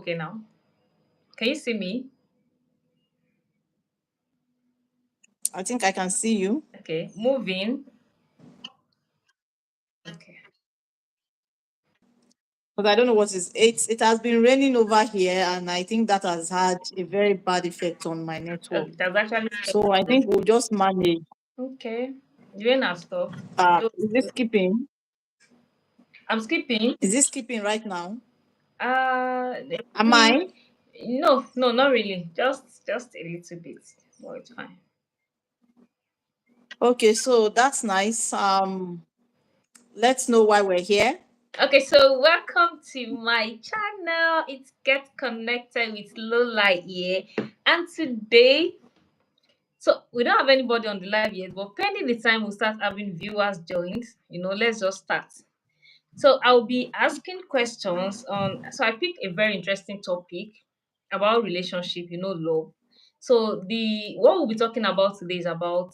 okay now? Can you see me? I think I can see you. Okay, moving. Okay. But I don't know what is it has been raining over here, and I think that has had a very bad effect on my network. Okay, that's actually So I think we'll just manage. okay. Doing our stuff. Is this skipping? I'm skipping. Is this skipping right now? Uh, Am mm, I? no, no, not really. Just a little bit. But it's fine. Okay, so that's nice. Let's know why we're here. Okay, so welcome to my channel. It's Get Connected with Lola here. And today, so we don't have anybody on the live yet, but pending the time we'll start having viewers joined. Let's just start. So I'll be asking questions on. So I picked a very interesting topic about relationship, love. So the what we'll be talking about today is about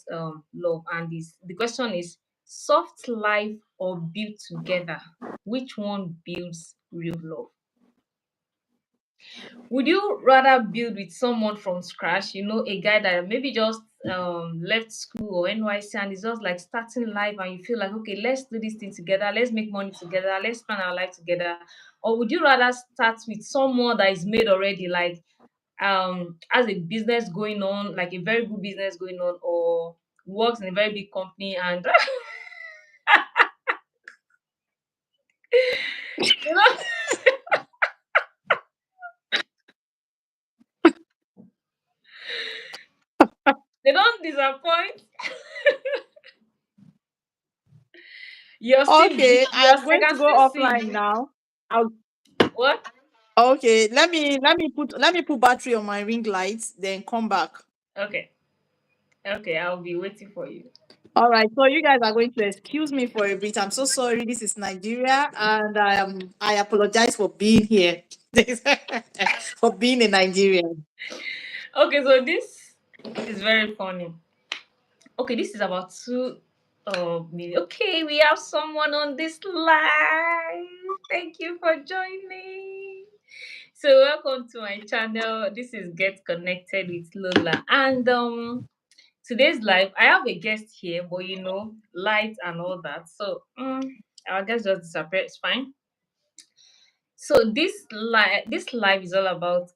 love, and this the question is soft life or built together. Which one builds real love? Would you rather build with someone from scratch, a guy that maybe just left school or NYC and is just like starting life and you feel like, okay, let's do this thing together, let's make money together, let's spend our life together? Or would you rather start with someone that is made already, like has a business going on, like a very good business going on, or works in a very big company and you know they don't disappoint? Okay, You're, I'm I going to can go still see offline you. now. I'll, What? okay, let me put battery on my ring lights, then come back. Okay. Okay, I'll be waiting for you. All right, so you guys are going to excuse me for a bit. I'm so sorry. This is Nigeria, and I apologize for being here, for being a Nigerian. Okay, so this is very funny. Okay, this is about two me. Okay, we have someone on this live. Thank you for joining. So welcome to my channel. This is Get Connected with Lola. And today's live, I have a guest here, but light and all that. So our guest just disappeared. It's fine. So this live is all about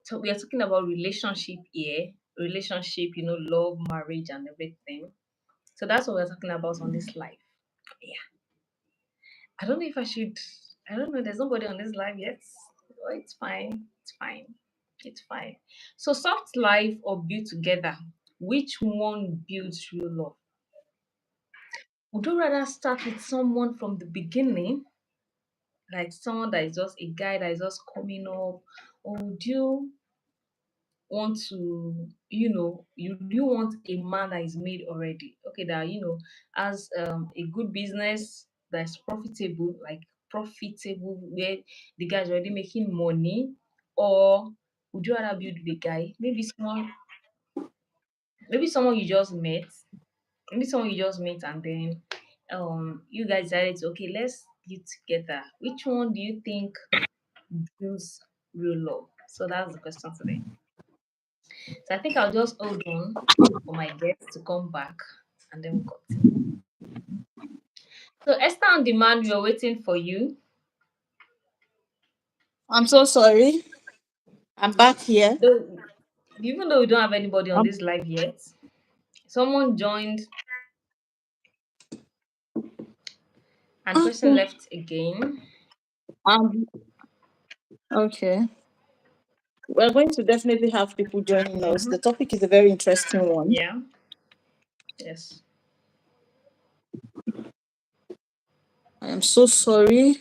so we are talking about relationship here, relationship, love, marriage, and everything. So that's what we're talking about on this live. Yeah, I don't know if I should. I don't know. There's nobody on this live yet. Oh, it's fine. It's fine. It's fine. So soft life or build together. Which one builds real love? Would you rather start with someone from the beginning, like someone that is just a guy that is just coming up, or would you want to you want a man that is made already, okay, that has a good business that's profitable, where the guy's already making money? Or would you rather build with a guy, maybe someone you just met, and then you guys decided to, okay, let's be together? Which one do you think builds real love? So that's the question today. So I think I'll just hold on for my guests to come back and then we'll continue. So Esther on demand, we are waiting for you. I'm so sorry. I'm back here. Though, even though we don't have anybody on Um, this live yet, someone joined and the person okay. left again. Um, okay. We're going to definitely have people joining us. Mm-hmm. The topic is a very interesting one. Yeah. Yes. I am so sorry.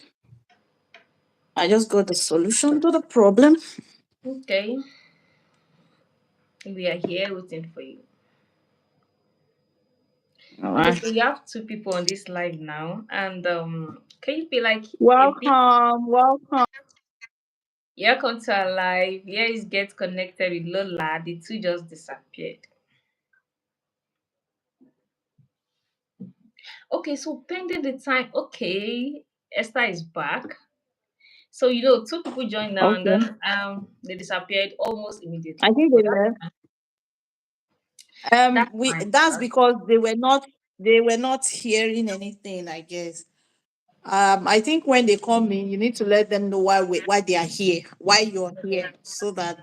I just got the solution to the problem. Okay. We are here waiting for you. All Okay, right. so we have two people on this live now, and can you be like a bit? Welcome. Welcome. Yeah, come to our live. Here is Get Connected with Lola. The two just disappeared. Okay, so pending the time. Okay, Esther is back. So you know, two people joined now, and Okay. then they disappeared almost I immediately. think But they left. that's We fine. that's because they were not hearing anything, I guess. I think when they come in, you need to let them know why they are here, why you're Okay. here, so that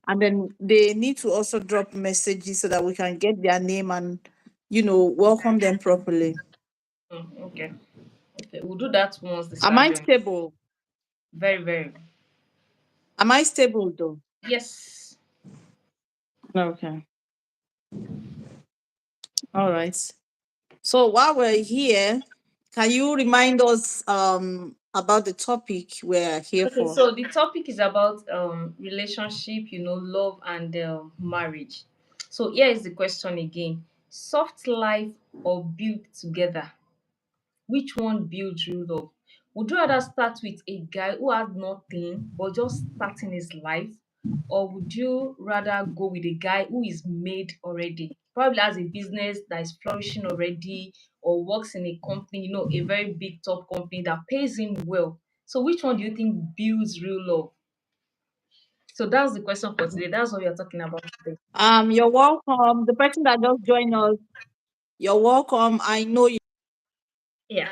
and then they need to also drop messages so that we can get their name and welcome them properly. Okay. Okay. We'll do that once they Am start I joining. stable? Very, very. Am I stable though? Yes. Okay. All right. So while we're here, can you remind us about the topic we're here Okay, for? so the topic is about relationship, you know, love and marriage. So here is the question again. Soft life or build together? Which one builds real love? Would you rather start with a guy who had nothing but just starting his life? Or would you rather go with a guy who is made already? Probably has a business that is flourishing already or works in a company, you know, a very big top company that pays him well. So which one do you think builds real love? So that's the question for today. That's what we are talking about today. You're welcome. The person that just joined us, you're welcome. I know you. Yeah.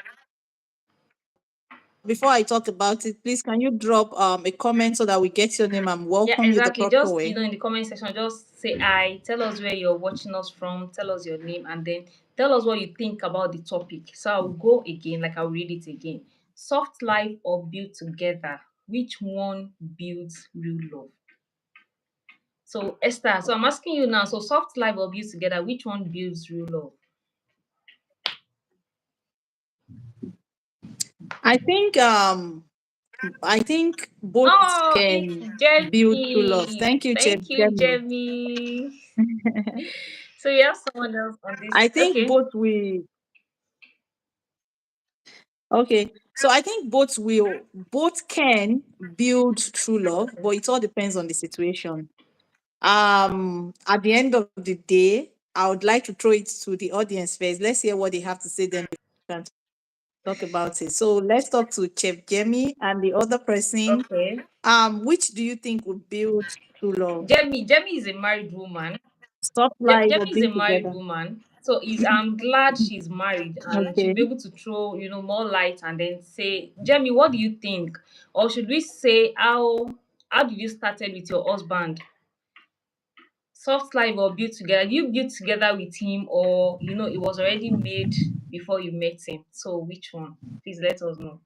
Before I talk about it, please can you drop a comment so that we get your name and Yeah, welcome you the exactly. proper Just you way? know, in the comment section, just say hi, tell us where you're watching us from, tell us your name, and then tell us what you think about the topic. So I'll go again, like I'll read it again. Soft life or build together? Which one builds real love? So Esther, so I'm asking you now. So soft life or build together? Which one builds real love? I think both Oh, it's can build true love. Jamie. Thank you, Chef Thank you, Jamie. Jamie. So you have someone else on this. I think Okay. both will okay. So I think both can build true love, but it all depends on the situation. At the end of the day, I would like to throw it to the audience first. Let's hear what they have to say, then we can talk about it. So let's talk to Chef Jamie and the other person. Okay. Which do you think would build true love? Jamie is a married woman. Soft life or Jamie is a being married together? woman. So I'm glad she's married and she'll Okay. be able to throw, you know, more light and then say, Jamie, what do you think? Or should we say how did you started with your husband? Soft life or build together? You build together with him or you know it was already made before you met him. So which one? Please let us know.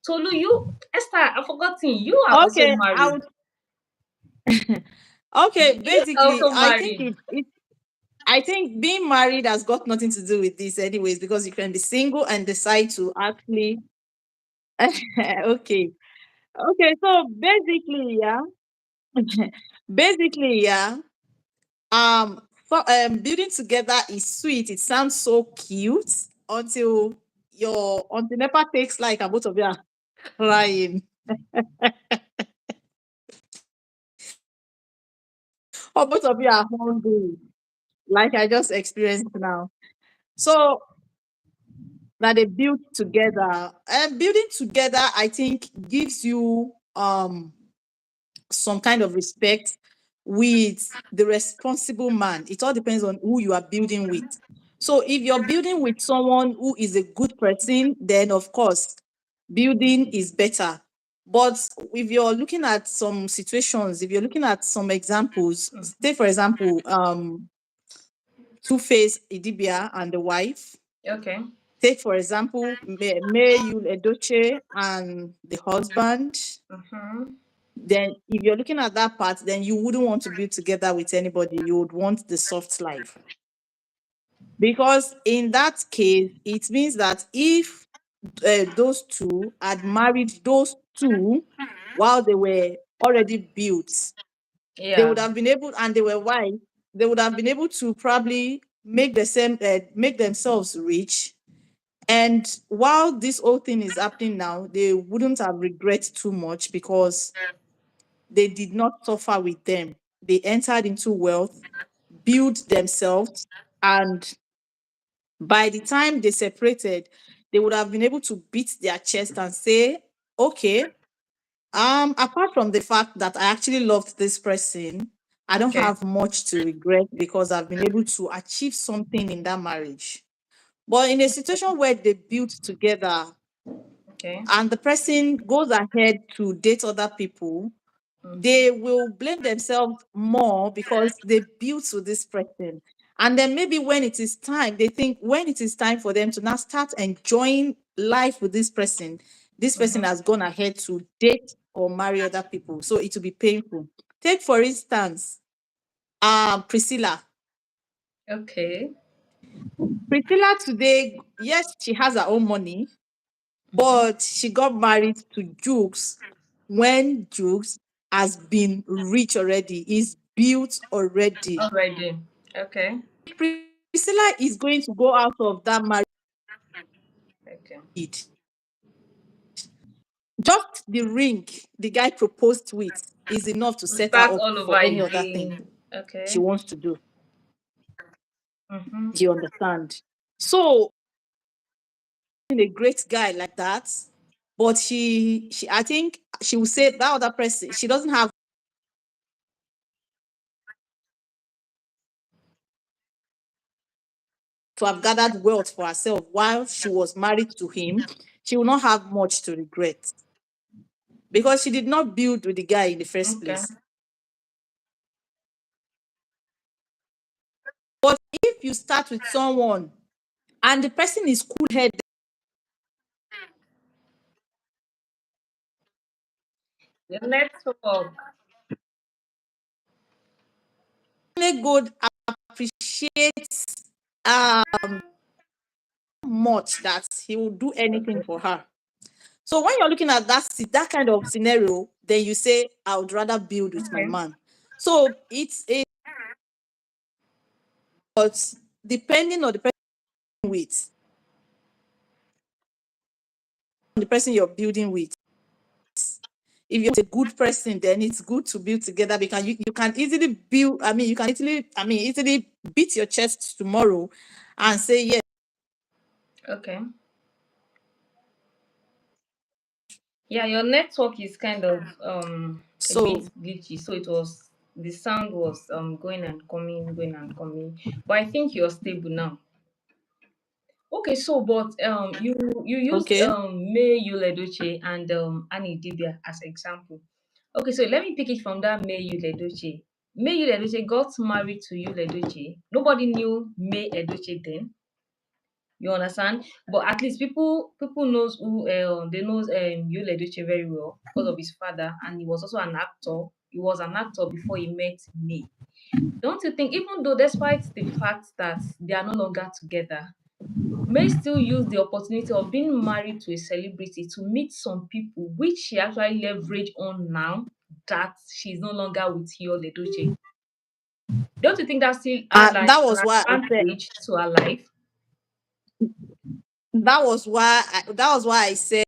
Tolu, you Esther, I've forgotten. You are also Okay. I married. would. Okay. You are Basically, also I think married. I think being married has got nothing to do with this, anyways, because you can be single and decide to actually. Okay. Okay. So basically, yeah. Basically, yeah. Building together is sweet. It sounds so cute until until NEPA takes like and both of you are crying or both of you are hungry, like I just experienced now. So that they build together. And building together, I think, gives you some kind of respect with the responsible man. It all depends on who you are building with. So if you're building with someone who is a good person, then of course building is better. But if you're looking at some situations, if you're looking at some examples, Mhm. say for example, Two-Face Idibia and the wife. Okay. Take for example, May Yul Edochie and the husband. Mm-hmm. Then if you're looking at that part, then you wouldn't want to build together with anybody. You would want the soft life. Because in that case, it means that if those two had married those two while they were already built, they would Yeah. have been able, and they were white, they would have been able to probably make themselves rich. And while this whole thing is happening now, they wouldn't have regret too much because they did not suffer with them. They entered into wealth, built themselves, and by the time they separated, they would have been able to beat their chest and say, okay, Apart from the fact that I actually loved this person, I don't Okay. have much to regret because I've been able to achieve something in that marriage. But in a situation where they built together Okay. and the person goes ahead to date other people, they will blame themselves more because they built to this person. And then maybe when it is time, they think when it is time for them to now start enjoying life with this person Mm-hmm. has gone ahead to date or marry other people. So it will be painful. Take, for instance, Priscilla. Okay. Priscilla today, yes, she has her own money, but she got married to Jukes when Jukes has been rich already, is built already. Already. Okay. Priscilla is going to go out of that Okay. marriage. Just the ring the guy proposed with is enough to We set her start up all for over any other thing again. she Okay. wants to do. Mm-hmm. Do you understand? So, a great guy like that, but she I think she will say that other person, she doesn't have to have gathered wealth for herself while she was married to him. She will not have much to regret because she did not build with the guy in the first Okay. place. But if you start with someone and the person is cool headed, The network. God appreciates much that he will do anything Okay. for her. So when you're looking at that kind of scenario, then you say, I would rather build with my Okay. man. So it's a but depending on with the person you're building with. If you're a good person, then it's good to build together because you can easily build. I mean, you can easily beat your chest tomorrow and say, yes, Okay. Yeah, your network is kind of a bit so glitchy. So it was the sound was going and coming, going and coming. But I think you're stable now. Okay, so but you used okay. May Yuledoche and Annie Dibia as example. Okay, so let me pick it from that May Yuledoche. May Yuledoche got married to Yuledoche. Nobody knew May Edoche then. You understand? But at least people knows who they knows Yul Edochie very well because of his father, and he was also an actor. He was an actor before he met me. Don't you think, even though despite the fact that they are no longer together, May still use the opportunity of being married to a celebrity to meet some people, which she actually leverage on now that she's no longer with Yul Edochie. Don't you think that still add like That an was why I said advantage to her life? that was why I said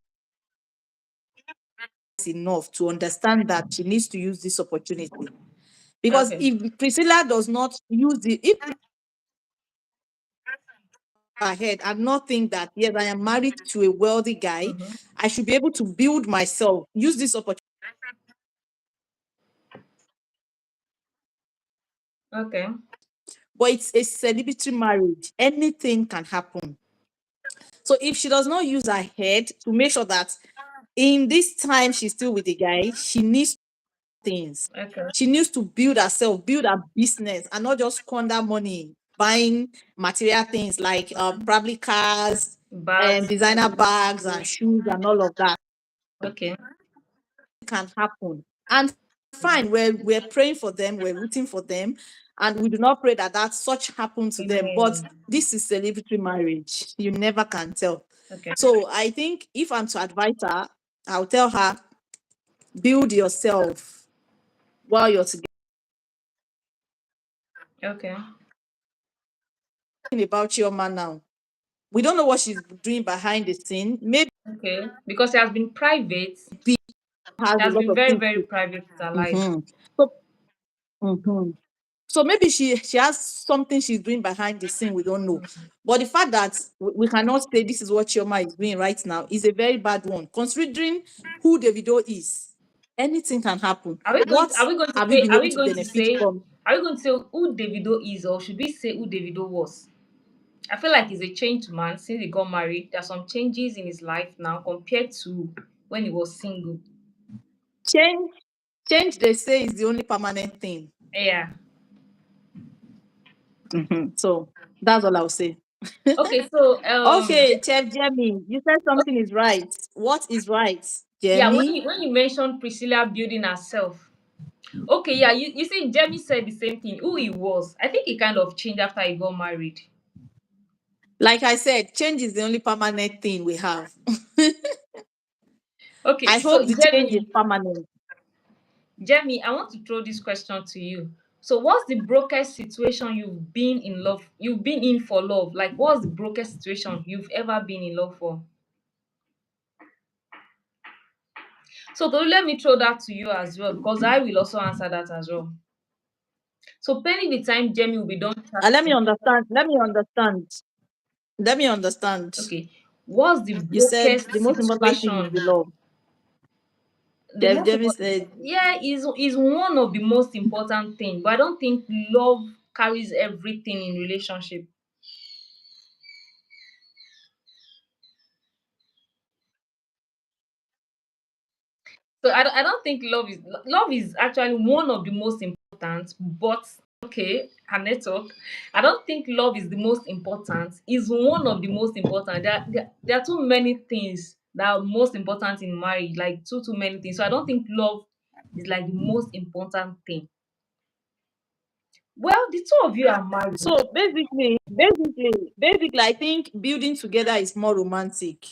it's enough to understand that she needs to use this opportunity. Because Okay. if Priscilla does not use the if ahead and not think that yes, I am married to a wealthy guy, Mm-hmm. I should be able to build myself, use this opportunity. Okay. But it's a celebrity marriage. Anything can happen. So if she does not use her head to make sure that in this time she's still with the guy, she needs things. Okay. She needs to build herself, build her business, and not just squander money buying material things like probably cars and Bags. designer bags and shoes and all of that. Okay. Can happen. And fine, we're praying for them, we're rooting for them, and we do not pray that such happen to them. But Amen. this is celebrity marriage. You never can tell. Okay. So I think if I'm to advise her, I'll tell her, build yourself while you're together. Okay. About your man now. We don't know what she's doing behind the scene. Maybe Okay. Because it has been private. It she has a has lot been of very, things very to. private with her life. Mhm. So, mhm. So maybe she has something she's doing behind the scene. We don't know. But the fact that we cannot say this is what Chioma is doing right now is a very bad one, considering who Davido is. anything can happen. Are we going What to, are we going to have we say been are able we to going to benefit say from? are we going to say who Davido is, or should we say who Davido was? I feel like he's a changed man since he got married. There are some changes in his life now compared to when he was single. Change, change, they say, is the only permanent thing. Yeah. So that's all I'll say. Okay, so Okay, Chef Jamie, you said something is right. What is right, yeah, when Jamie? you mentioned Priscilla building herself. Okay, yeah, you see Jamie said the same thing. Who he was. I think he kind of changed after he got married. Like I said, change is the only permanent thing we have. Okay, I so hope the change is permanent. Jamie, I want to throw this question to you. So what's the brokest situation you've been in for love? Like what's the brokest situation you've ever been in love for? So Tolu, let me throw that to you as well because I will also answer that as well. So pending the time Jamie will be done Let me chatting. understand. Let me understand. Let me understand. Okay. What's the You said brokest the most important thing is situation? the love. The Chef most Jamie important, said, yeah, is one of the most important thing, but I don't think love carries everything in relationship. So I don't think love is actually one of the most important, but okay, her network. I don't think love is the most important. Is one of the most important. There are too many things that are most important in marriage, like too many things. So I don't think love is like the most important thing. Well, the two of you are married. so basically, I think building together is more romantic.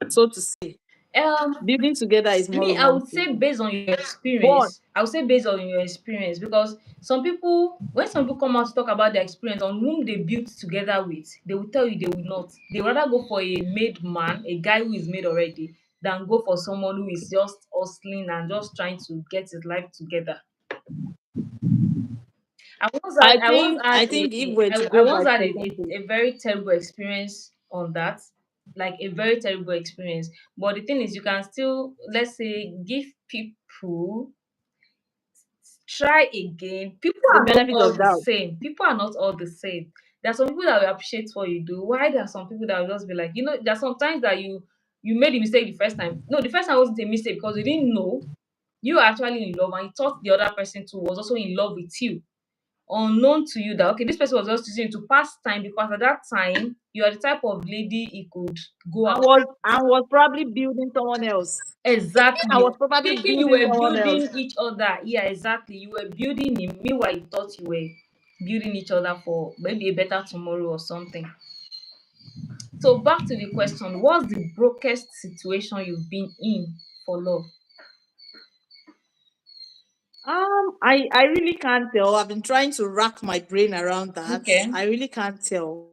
So to say, Um, building together is more Me, I would romantic. say based on your But experience. I would say based on your experience because when some people come out to talk about their experience on whom they built together with, they will tell you they will not. They rather go for a made man, a guy who is made already, than go for someone who is just hustling and just trying to get his life together. I think if we're to I go once by had percentage, a very terrible experience on that, like a very terrible experience. But the thing is, you can still, let's say, give people try again. People the are not benefit all of the doubt. same. People are not all the same. There are some people that will appreciate what you do. Why there are some people that will just be like, there are sometimes that you made a mistake the first time. No, the first time wasn't a mistake because you didn't know you were actually in love and you thought the other person too was also in love with you, unknown to you that okay, this person was just using you to pass time because at that time you are the type of lady he could go I out. was probably building someone else. I Exactly. was probably Thinking you building were someone else. building each other. Yeah, exactly. You were building him. Meanwhile, you thought you were building each other for maybe a better tomorrow or something. So back to the question, what's the brokest situation you've been in for love? I really can't tell. I've been trying to rack my brain around that. Okay. I really can't tell.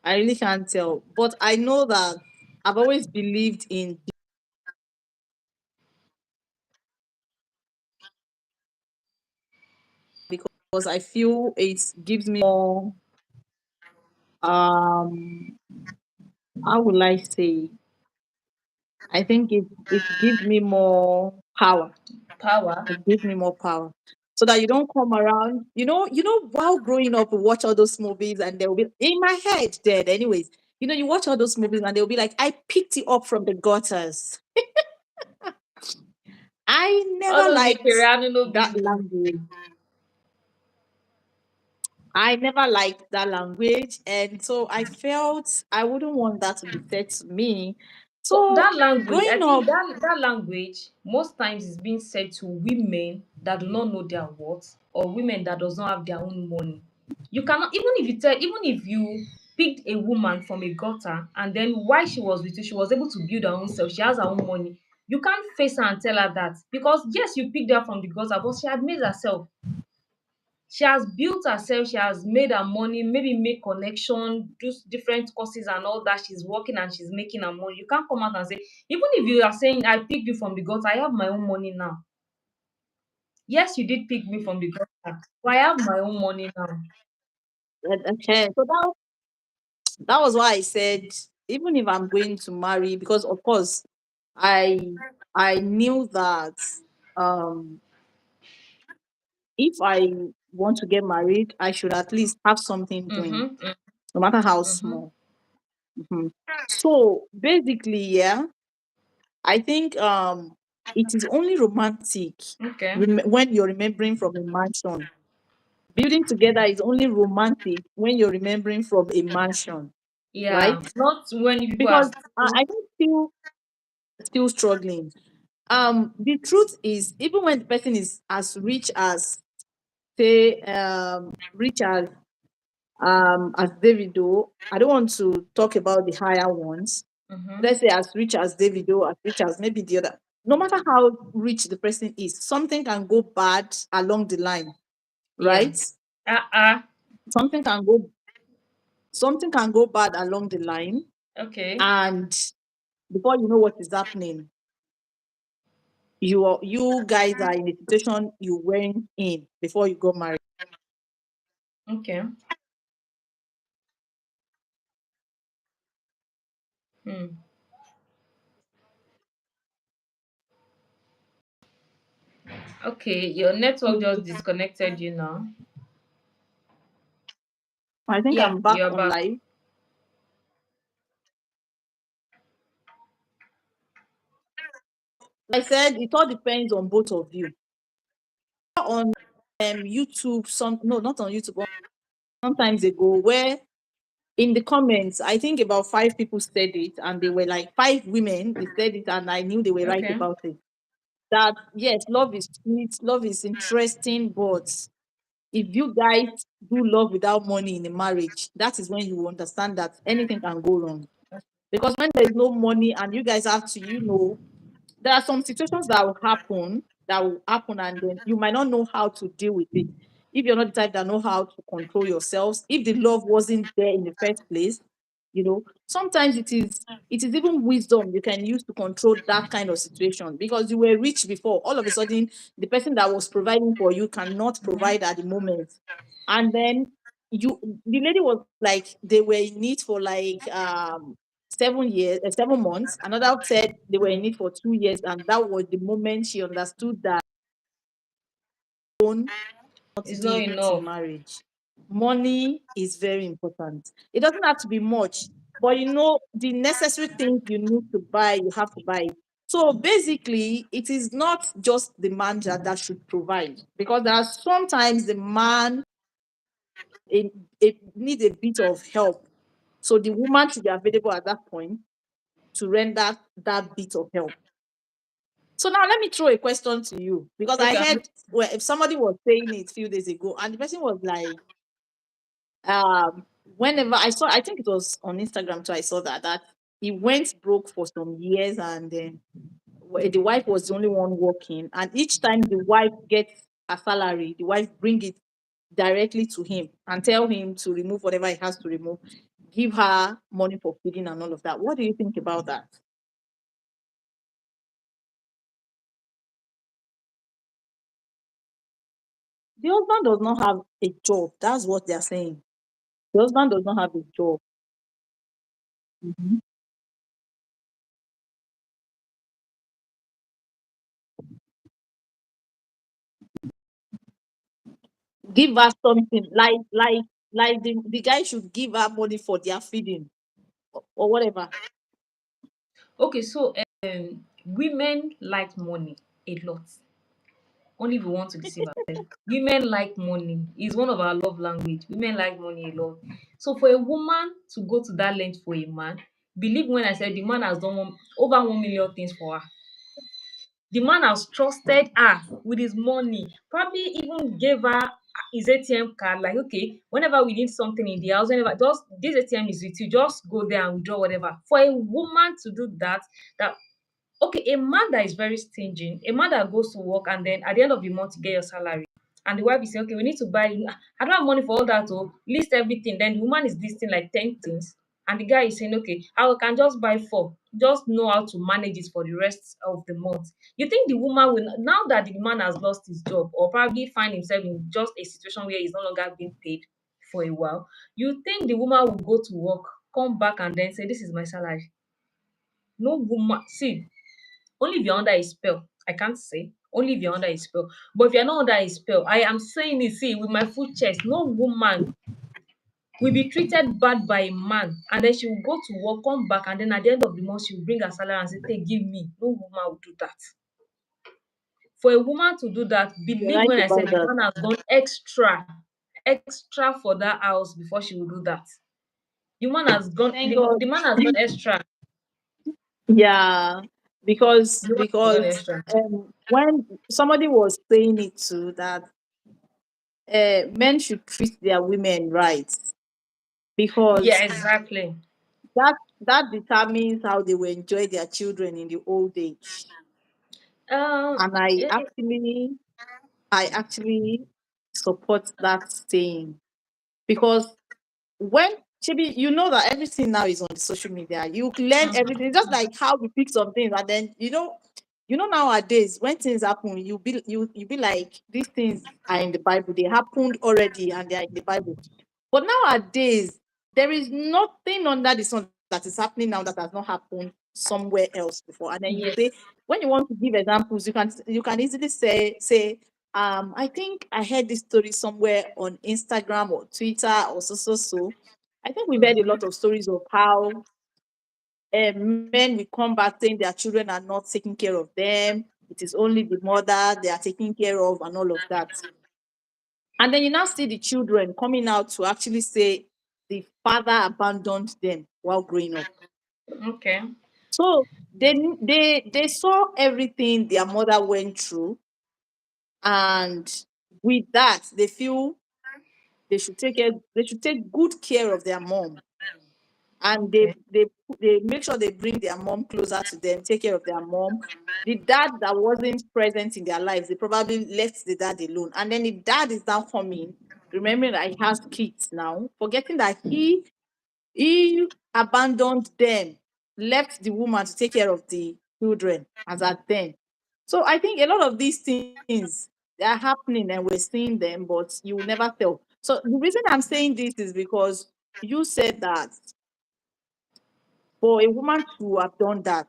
I really can't tell. But I know that I've always believed in because I feel it gives me more um how will I say, I think it gives me more power. Power. It gives me more power. So that you don't come around, while growing up, we watch all those movies and they'll be in my head dead. Anyways, you watch all those movies and they'll be like, I picked it up from the gutters. I All never those liked Ikereanu that business. language. I never liked that language. And so I felt I wouldn't want that to be said to me. So So that language, I growing think up, that language most times is being said to women that do not know their worth or women that does not have their own money. You cannot, even if you picked a woman from a gutter and then while she was with you, she was able to build her own self, she has her own money. You can't face her and tell her that because yes, you picked her from the gutter, but she had made herself. She has built herself, she has made her money, maybe make connection, do different courses and all that. She's working and she's making her money. You can't come out and say, even if you are saying I picked you from the gutter, I have my own money now. Yes, you did pick me from the gutter, but I have my own money now. okay, so that was why I said, even if I'm going to marry, because of course I I knew that um, if I want to get married, I should at least have something doing, Mm-hmm. no matter how Mm-hmm. small. Mhm. So basically, yeah, I think it is only romantic Okay. when you're remembering from a mansion. Building together is only romantic when you're remembering from a mansion, Yeah. right? Not when you people are Because still. I think still struggling. The truth is, even when the person is as rich as, say, rich as Davido, I don't want to talk about the higher ones. Mm-hmm. Let's say as rich as Davido, as rich as maybe the other. No matter how rich the person is, something can go bad along the line, Yeah. right? Uh-uh. Something can go something can go bad along the line, Okay. and before you know what is happening, you guys are in a situation you weren't in before you got married. Okay. Hmm. Okay. Your network just disconnected you now. I think Yeah, I'm back you're on back. live. I said it all depends on both of you. On YouTube, some no, not on YouTube, sometimes ago, where in the comments, I think about five people said it, and they were like five women. They said it, and I knew they were right Okay. about it. That yes, love is sweet, love is interesting, but if you guys do love without money in a marriage, that is when you will understand that anything can go wrong. Because when there is no money and you guys have to, there are some situations that will happen, and then you might not know how to deal with it. If you're not the type that know how to control yourselves, if the love wasn't there in the first place, sometimes it is even wisdom you can use to control that kind of situation, because you were rich before. All of a sudden, the person that was providing for you cannot provide at the moment, and then the lady was like, they were in need for like 7 years, 7 months. Another said they were in it for 2 years, and that was the moment she understood that own not It's not it in enough. marriage. Money is very important. It doesn't have to be much, but the necessary things you need to buy, you have to buy it. So basically, it is not just the man that should provide, because there are sometimes the man it needs a bit of help. So the woman should be available at that point to render that bit of help. So now let me throw a question to you, because I Okay. heard, well, if somebody was saying it a few days ago, and the person was like, whenever I think it was on Instagram too, I saw that he went broke for some years, and then the wife was the only one working, and each time the wife gets a salary, the wife bring it directly to him and tell him to remove whatever he has to remove, give her money for feeding and all of that. What do you think about that? The husband does not have a job. That's what they're saying. The husband does not have a job. Mhm. Give her something like the guy should give her money for their feeding, or whatever. Okay, so women like money a lot. Only if we want to deceive ourselves. Women like money. It's one of our love language. Women like money a lot. So for a woman to go to that length for a man, believe when I said the man has done over 1 million things for her. The man has trusted her with his money, probably even gave her his ATM card, like, okay, whenever we need something in the house, whenever, just this ATM is with you, just go there and withdraw whatever. For a woman to do that, that okay, a man that is very stingy, a man that goes to work and then at the end of the month you get your salary, and the wife is saying, okay, we need to buy, I don't have money for all that, oh, list everything. Then the woman is listing like 10 things, and the guy is saying, okay, I can just buy four, just know how to manage it for the rest of the month. You think the woman will, now that the man has lost his job or probably find himself in just a situation where he's no longer being paid for a while, you think the woman will go to work, come back and then say, this is my salary? No woman, see, Only if you're under a spell. I can't say. Only if you're under a spell. But if you're not under a spell, I am saying it, see, with my full chest, no woman will be treated bad by a man and then she will go to work, come back, and then at the end of the month, she will bring her salary and say, take, give me. No woman will do that. For a woman to do that, You're believe right when I said about the that. man has done extra for that house before she will do that. Thank God. The man has done extra. Yeah, because The man has done because extra. when somebody was saying it too, that men should treat their women right, Yeah, because exactly. that determines how they will enjoy their children in the old age. Um, And eh, I actually support that saying, because when Chibi, you know that everything now is on the social media. You learn mhm, everything, just like how we pick some things, and then nowadays when things happen, you be like, these things are in the Bible. They happened already, and they are in the Bible. But nowadays, there is nothing under the sun that is happening now that has not happened somewhere else before. And then you yes. say, when you want to give examples, you can easily say, I think I heard this story somewhere on Instagram or Twitter or so. I think we've heard a lot Mhm. of stories of how men will come back saying their children are not taking care of them. It is only the mother they are taking care of, and all of that. And then you now see the children coming out to actually say the father abandoned them while growing up. Okay. So they saw everything their mother went through, and with that, they feel they should take good care of their mom, and Okay. they make sure they bring their mom closer to them, take care of their mom. The dad that wasn't present in their lives, they probably left the dad alone, and then the dad is now coming, remembering that he has kids now, forgetting that he abandoned them, left the woman to take care of the children as at then. So I think a lot of these things, they are happening and we're seeing them, but you will never tell. So the reason I'm saying this is because you said that for a woman to have done that,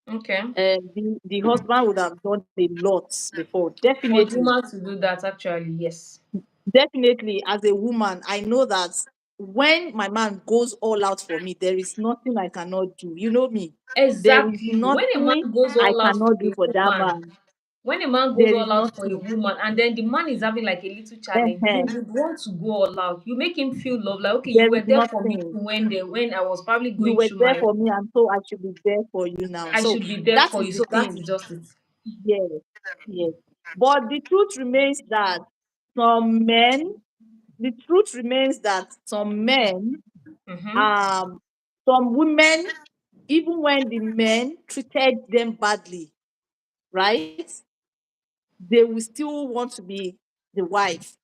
Okay. the husband would have done a lot before. For the Definitely, woman to do that, actually, yes. definitely, as a woman, I know that when my man goes all out for me, there is nothing I cannot do. You know me. There is Exactly. When a nothing man goes I all out for cannot do a for that woman, man. when a man goes There is all out for a nothing. woman and then the man is having like a little challenge, you Ehen. would want to go all out. You make him feel love, like okay, you There were is there for me nothing. when I was probably You going were through there my for me, and so I should be there for you now. I So should be there that for is you. the So that thing. is just it. Yes, yes. But some men, the truth remains that some men, Mm-hmm. um, some women, even when the men treated them badly, right, they will still want to be the wife,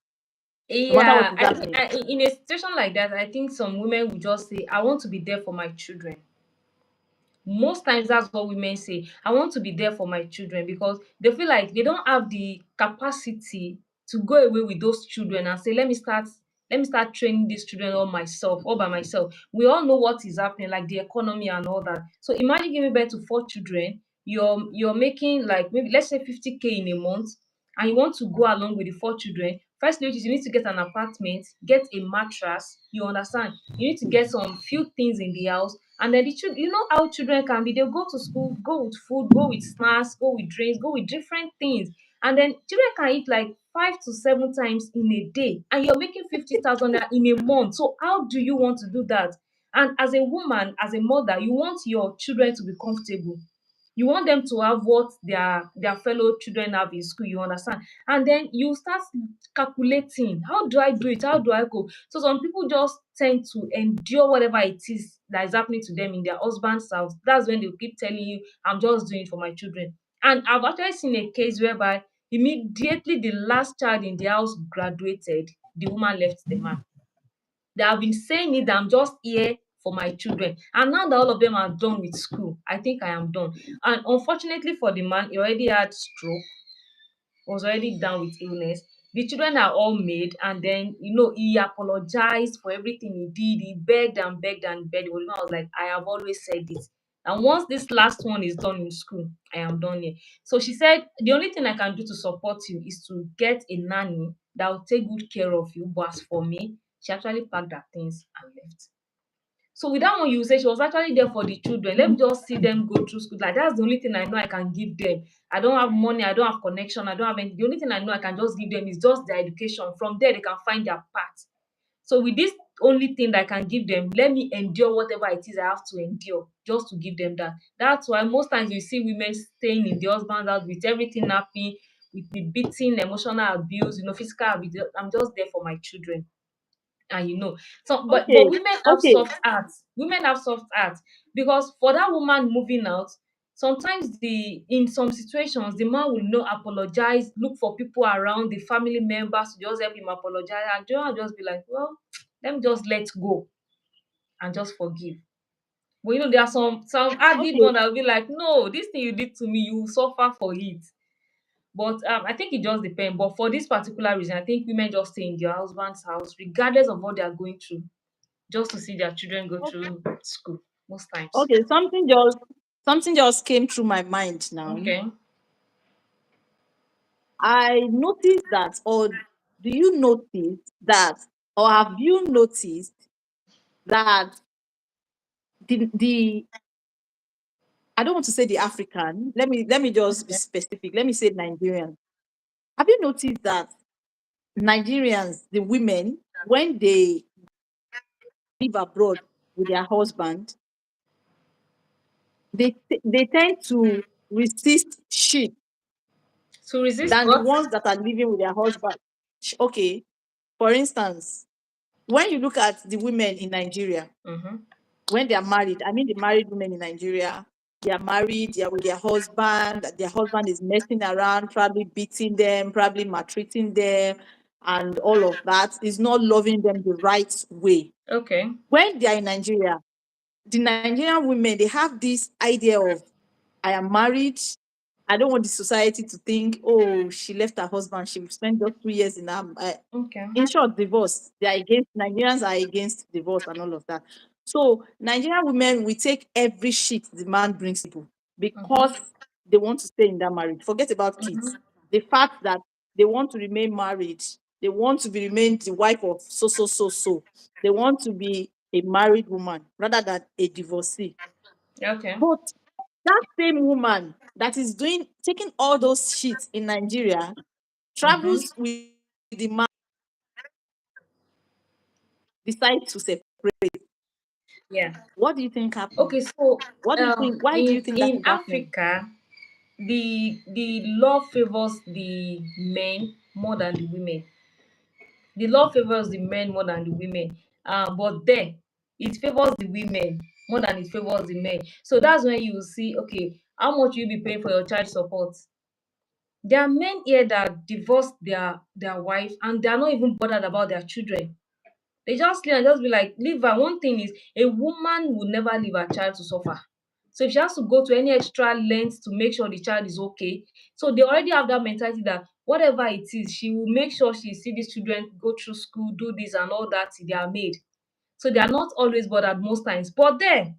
no matter what Yeah, is I think happening. in a situation like that, I think some women will just say, I want to be there for my children. Most times that's what women say. I want to be there for my children because they feel like they don't have the capacity to go away with those children and say, let me start training these children all by myself. We all know what is happening, like the economy and all that. So imagine giving birth to 4 children, you're making like maybe let's say 50K in a month, and you want to go along with the 4 children. Firstly, which is you need to get an apartment, get a mattress, you understand? You need to get some few things in the house, and then the children, you know how children can be. They'll go to school, go with food, go with snacks, go with drinks, go with different things. And then children can eat like 5 to 7 times in a day. And you're making 50,000 naira in a month. So how do you want to do that? And as a woman, as a mother, you want your children to be comfortable. You want them to have what their fellow children have in school, you understand? And then you start calculating, how do I do it? How do I go? So some people just tend to endure whatever it is that is happening to them in their husband's house. That's when they'll keep telling you, I'm just doing it for my children. And I've actually seen a case whereby immediately the last child in the house graduated, the woman left the man. They have been saying it that I'm just here for my children. And now that all of them are done with school, I think I am done. And unfortunately for the man, he already had stroke, was already down with illness. The children are all made, and then he apologized for everything he did. He begged and begged and begged. The woman was like, I have always said this. And once this last one is done in school, I am done here. So she said the only thing I can do to support you is to get a nanny that will take good care of you. But as for me, she actually packed her things and left. So with that one you say she was actually there for the children. Let me just see them go through school. Like that's the only thing I know I can give them. I don't have money, I don't have connection, I don't have anything. The only thing I know I can just give them is just their education. From there they can find their path. So with this only thing that I can give them, let me endure whatever it is I have to endure just to give them that. That's why most times you see women staying in the husband's house with everything happy, with the beating, emotional abuse, physical abuse. I'm just there for my children. And so but Okay, women have okay, soft hearts. Women have soft hearts because for that woman moving out, sometimes in some situations the man will not apologize, look for people around the family members to just help him apologize, and Joe will just be like, well, let me just let go and just forgive. But there are some hardened okay, one that will be like, no, this thing you did to me, you will suffer for it. But I think it just depends. But for this particular reason, I think women just stay in their husband's house regardless of what they are going through, just to see their children go through school most times. okay. Something just came through my mind now. Okay. I noticed that, or do you notice that, or have you noticed that the I don't want to say the African. Let me just be Okay. specific. Let me say Nigerian. Have you noticed that Nigerians, the women, when they live abroad with their husband, they tend to resist shit To resist than the what? ones that are living with their husband. Okay, for instance, when you look at the women in Nigeria, Mm-hmm. when they are married, I mean the married women in Nigeria, they are married, they are with their husband is messing around, probably beating them, probably maltreating them, and all of that, is not loving them the right way. Okay. When they are in Nigeria, the Nigerian women, they have this idea of, I am married. I don't want the society to think, oh, she left her husband. She will spend just 2 years in her. Okay. In short, divorce. They are against, Nigerians are against divorce and all of that. So Nigerian women, we take every shit the man brings people Mm-hmm. because they want to stay in that marriage. Forget about kids. Mm-hmm. The fact that they want to remain married, they want to be remain the wife of so so so so. They want to be a married woman rather than a divorcee. Okay. But that same woman that is doing taking all those shits in Nigeria Mm-hmm. travels with the man, decides to separate. Yeah. What do you think happened? Okay. So, What do you think? Why do you in think that in is happening? Africa, the law favors the men more than the women. The law favors the men more than the women. But there, it favors the women more than it favors the men. So that's when you will see, okay, how much you be paying for your child support. There are men here that divorce their wife and they are not even bothered about their children. They just leave and just be like, leave her. One thing is, a woman will never leave her child to suffer. So if she has to go to any extra lengths to make sure the child is okay, so they already have that mentality that whatever it is, she will make sure she see these children go through school, do this and all that till they are made. So they are not always bothered most times. But there,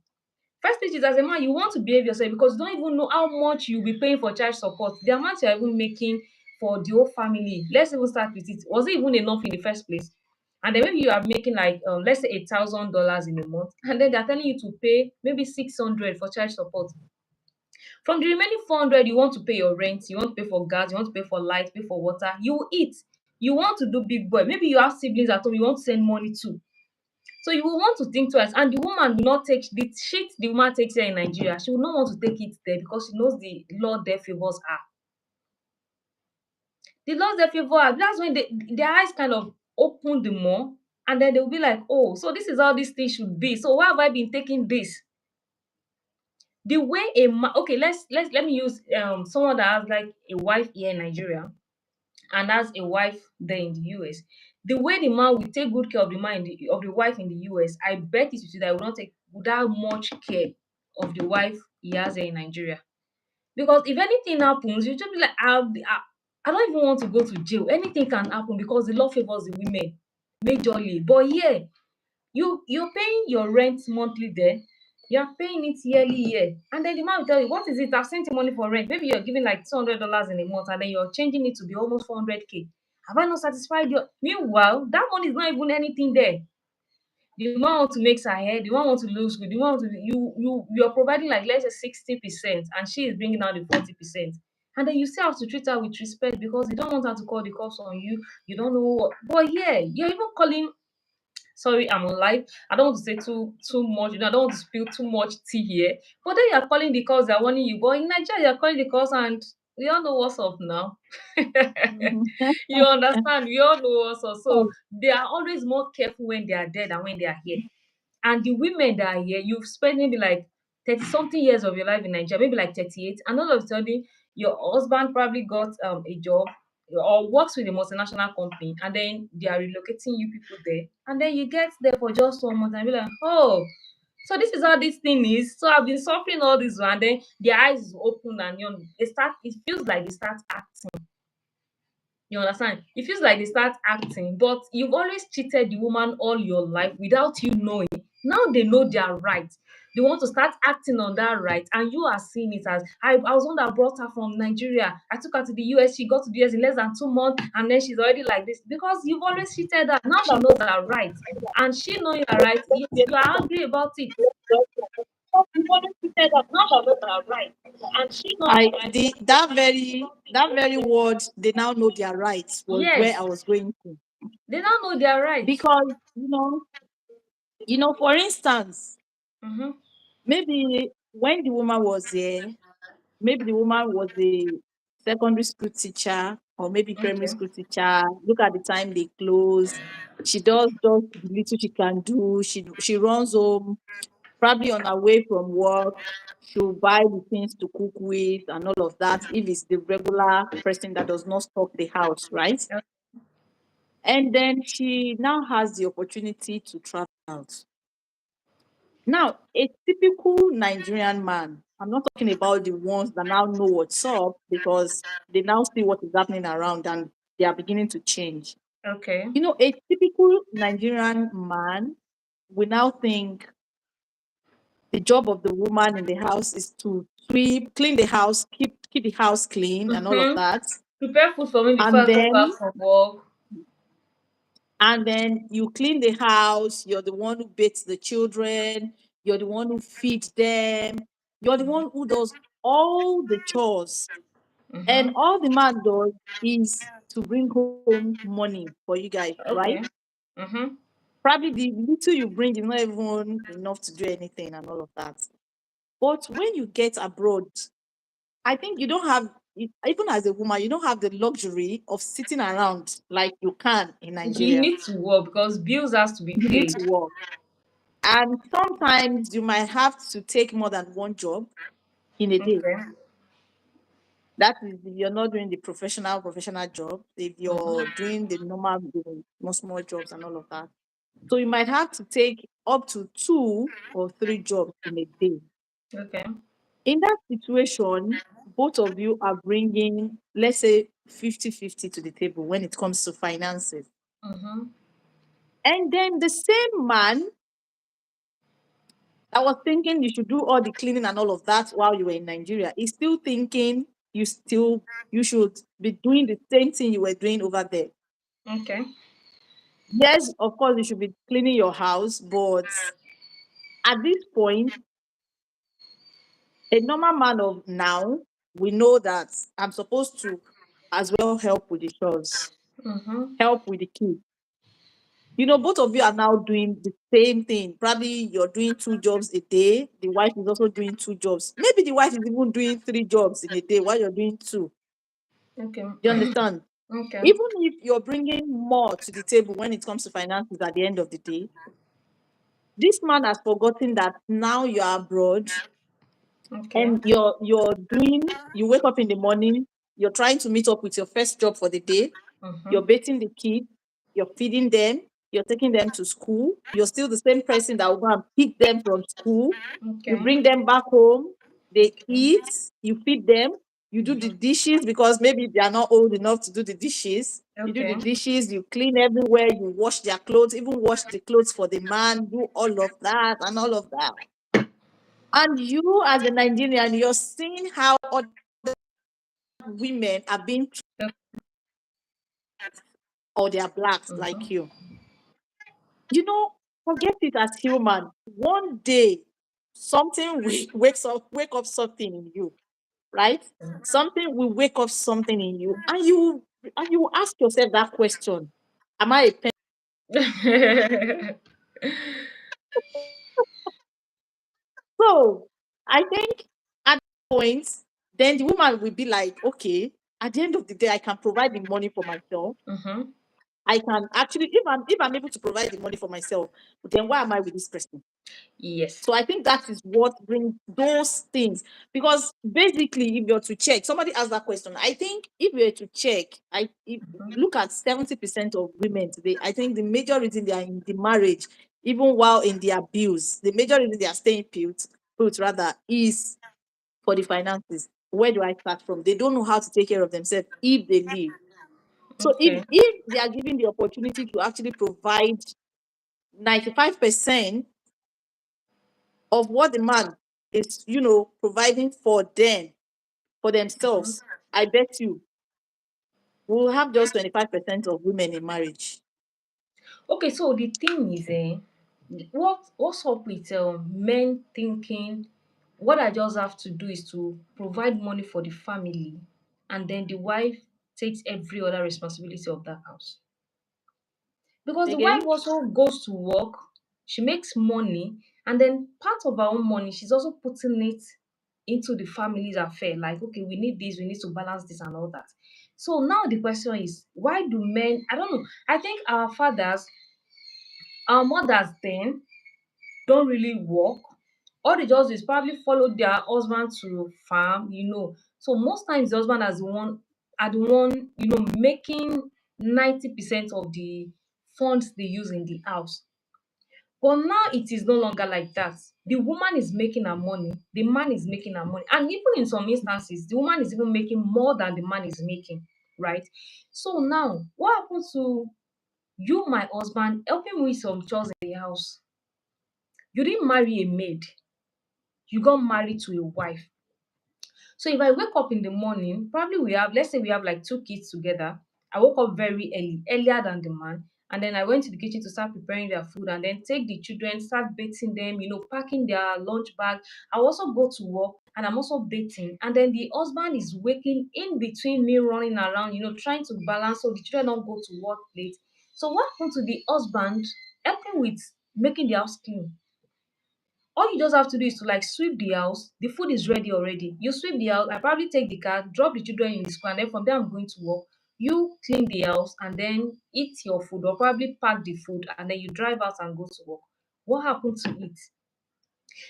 first thing is, as a man, you want to behave yourself because you don't even know how much you'll be paying for child support. The amount you're even making for the whole family. Let's even start with it. Was it even enough in the first place? And then maybe you are making like let's say $1,000 in a month, and then they're telling you to pay maybe 600 for child support. From the remaining 400, you want to pay your rent, you want to pay for gas, you want to pay for light, pay for water. You will eat. You want to do big boy. Maybe you have siblings at home. You want to send money to. So you will want to think twice, and the woman will not take the shit the woman takes here in Nigeria. She will not want to take it there because she knows the law there favors her. The laws there favor her. That's when their eyes kind of open the more, and then they'll be like, oh, so this is how this thing should be. So why have I been taking this? The way okay, let me use someone that has like a wife here in Nigeria and has a wife there in the US. The way the man will take good care of the man of the wife in the US, I bet it that he will not take that much care of the wife he has here in Nigeria. Because if anything happens, you just be like, I don't even want to go to jail. Anything can happen because the law favors the women majorly. But yeah, you're paying your rent monthly there. You are paying it yearly, and then the man will tell you, what is it? I've sent you money for rent. Maybe you're giving like $200 in a month, and then you're changing it to be almost 400K. Have I not satisfied you? Meanwhile, that money is not even anything there. The man want to make her hair, the man want to lose good, the man want to you're providing like let's say 60%, and she is bringing out the 40%. And then you still have to treat her with respect because you don't want her to call the cops on you. You don't know what, but yeah, you're even calling. Sorry, I'm on live. I don't want to say too much. I don't want to spill too much tea here. But then you're calling the calls, they're warning you. But in Nigeria, you're calling the calls, and we all know what's up now. Mhm. You understand? We all know what's up. So So, they are always more careful when they are there than when they are here. And the women that are here, you've spent maybe like 30 something years of your life in Nigeria, maybe like 38, and all of a sudden your husband probably got a job or works with a multinational company, and then they are relocating you people there, and then you get there for just 1 month and be like, oh, so this is how this thing is. So I've been suffering all this, and then their eyes is open, and they start. It feels like they start acting. You understand? It feels like they start acting, but you've always cheated the woman all your life without you knowing. Now they know their right. They want to start acting on that right, and you are seeing it as I was one that brought her from Nigeria. I took her to the US. She got to the US in less than 2 months, and then she's already like this because you've always cheated her. Now she knows her right, and she know you are right. Yes, you are angry about it. You've always cheated her. Now she knows her right, and she knows I her right. the that very word, they now know their rights, was where Yes, I was going to. they don't know their rights. Because for instance, Mm-hmm. maybe when the woman was here, maybe the woman was a secondary school teacher or maybe primary Okay. school teacher. Look at the time they close. She does just the little she can do. She runs home, probably on her way from work. She'll buy the things to cook with and all of that. If it's the regular person that does not stock the house, right? And then she now has the opportunity to travel out. Now, a typical Nigerian man, I'm not talking about the ones that now know what's up because they now see what is happening around and they are beginning to change. Okay. A typical Nigerian man will now think the job of the woman in the house is to sweep, clean the house, keep the house clean and all of Mm-hmm. that. Prepare food for me before And I come back then from work. you clean the house, you're the one who bathes the children, you're the one who feeds them, you're the one who does all the chores. And Mm-hmm. all the man does is to bring home money for you guys, right? Okay. Mm-hmm. Probably the little you bring is not even enough to do anything and all of that. But when you get abroad, I think you don't have, even as a woman, you don't have the luxury of sitting around like you can in You Nigeria. need to work because bills has to be You need paid. to work. And sometimes you might have to take more than one job in a day. Okay. That is if you're not doing the professional job, if you're Mm-hmm. doing the normal, the small jobs and all of that. So you might have to take up to 2 or 3 jobs in a day. Okay. In that situation, both of you are bringing, let's say, 50-50 to the table when it comes to finances. Mm-hmm. And then the same man that was thinking you should do all the cleaning and all of that while you were in Nigeria is still thinking you should be doing the same thing you were doing over there. Okay. Yes, of course, you should be cleaning your house, but at this point, a normal man of now, we know that I'm supposed to as well help with the chores, Mm-hmm. help with the kids. Both of you are now doing the same thing. Probably you're doing 2 jobs a day. The wife is also doing 2 jobs. Maybe the wife is even doing 3 jobs in a day while you're doing two. Okay. You understand? Okay. Even if you're bringing more to the table when it comes to finances at the end of the day, this man has forgotten that now you're abroad Okay. and you wake up in the morning, you're trying to meet up with your first job for the day, Mm-hmm. you're bathing the kids, you're feeding them, you're taking them to school, you're still the same person that will go and pick them from school, you Okay. bring them back home, they eat, you feed them, you do the dishes because maybe they are not old enough to do the dishes. You do the Okay. dishes, you clean everywhere, you wash their clothes, even wash the clothes for the man, do all of that and all of that. And you, as a Nigerian, you're seeing how other women are being treated, Okay. or they are blacks like Mhm. you. You know, forget it as human. One day, something wake up something in you, right? Something will wake up something in you, and you will ask yourself that question: Am I a pen? So I think at that point, then the woman will be like, okay, at the end of the day, I can provide the money for myself. Mhm. I can actually, if I'm able to provide the money for myself, then why am I with this person? Yes. So I think that is what brings those things. Because basically, if you're to check, somebody asked that question. I think if you're to check, if Mhm. look at 70% of women today, I think the major reason they are in the marriage, even while in the abuse, the major reason they are staying put rather, is for the finances. Where do I start from? They don't know how to take care of themselves if they leave. So Okay. if they are given the opportunity to actually provide 95% of what the man is, providing for them, for themselves, I bet you we'll have just 25% of women in marriage. Okay, so the thing is, what's up with men thinking what I just have to do is to provide money for the family, and then the wife takes every other responsibility of that house? Because the wife Again, also goes to work, she makes money, and then part of her own money, she's also putting it into the family's affair. Like, okay, we need this, we need to balance this and all that. So now the question is, why do men, I don't know, I think our fathers, our mothers then don't really work. All they just do is probably follow their husband to farm, So most times the husband as the one are the one, making 90% of the funds they use in the house. But now it is no longer like that. The woman is making her money, the man is making her money. And even in some instances, the woman is even making more than the man is making, right? So now, what happens to you, my husband, helping me with some chores in the house? You didn't marry a maid, you got married to a wife. So if I wake up in the morning, probably let's say we have like two kids together. I woke up very early, earlier than the man. And then I went to the kitchen to start preparing their food and then take the children, start bathing them, packing their lunch bag. I also go to work and I'm also bathing. And then the husband is waking in between me running around, trying to balance so the children don't go to work late. So what happened to the husband helping with making the house clean? All you just have to do is to like sweep the house. The food is ready already. You sweep the house. I probably take the car, drop the children in the school, and then from there I'm going to work. You clean the house and then eat your food, or probably pack the food, and then you drive out and go to work. What happened to it?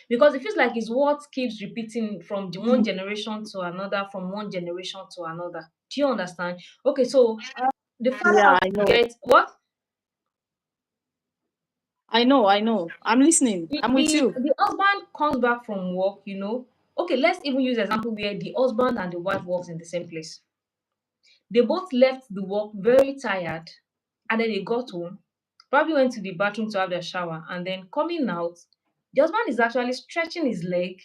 Because it feels like it's what keeps repeating from the one generation to another, from one generation to another. Do you understand? Okay, so the father yeah, has I to know. get what? I know, I know. I'm listening. the I'm with the you. the husband comes back from work, okay, let's even use example where the husband and the wife works in the same place. They both left the work very tired, and then they got home, probably went to the bathroom to have their shower, and then coming out, the husband is actually stretching his leg,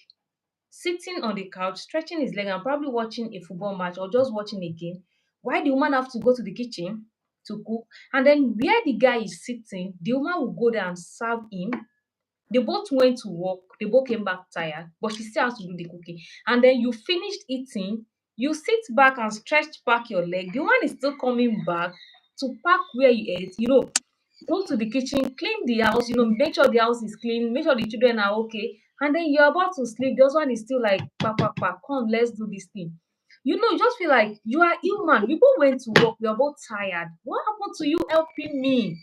sitting on the couch, stretching his leg, and probably watching a football match or just watching a game. Why the woman have to go to the kitchen to cook? And then where the guy is sitting, the woman will go there and serve him. They both went to work, they both came back tired, but she still has to do the cooking. And then you finished eating, you sit back and stretch back your leg. The one is still coming back to pack where you ate, go to the kitchen, clean the house, make sure the house is clean, make sure the children are okay. And then you're about to sleep. The one is still like, Papa, come, let's do this thing. You just feel like you are human. We both went to work, we are both tired. What happened to you helping me?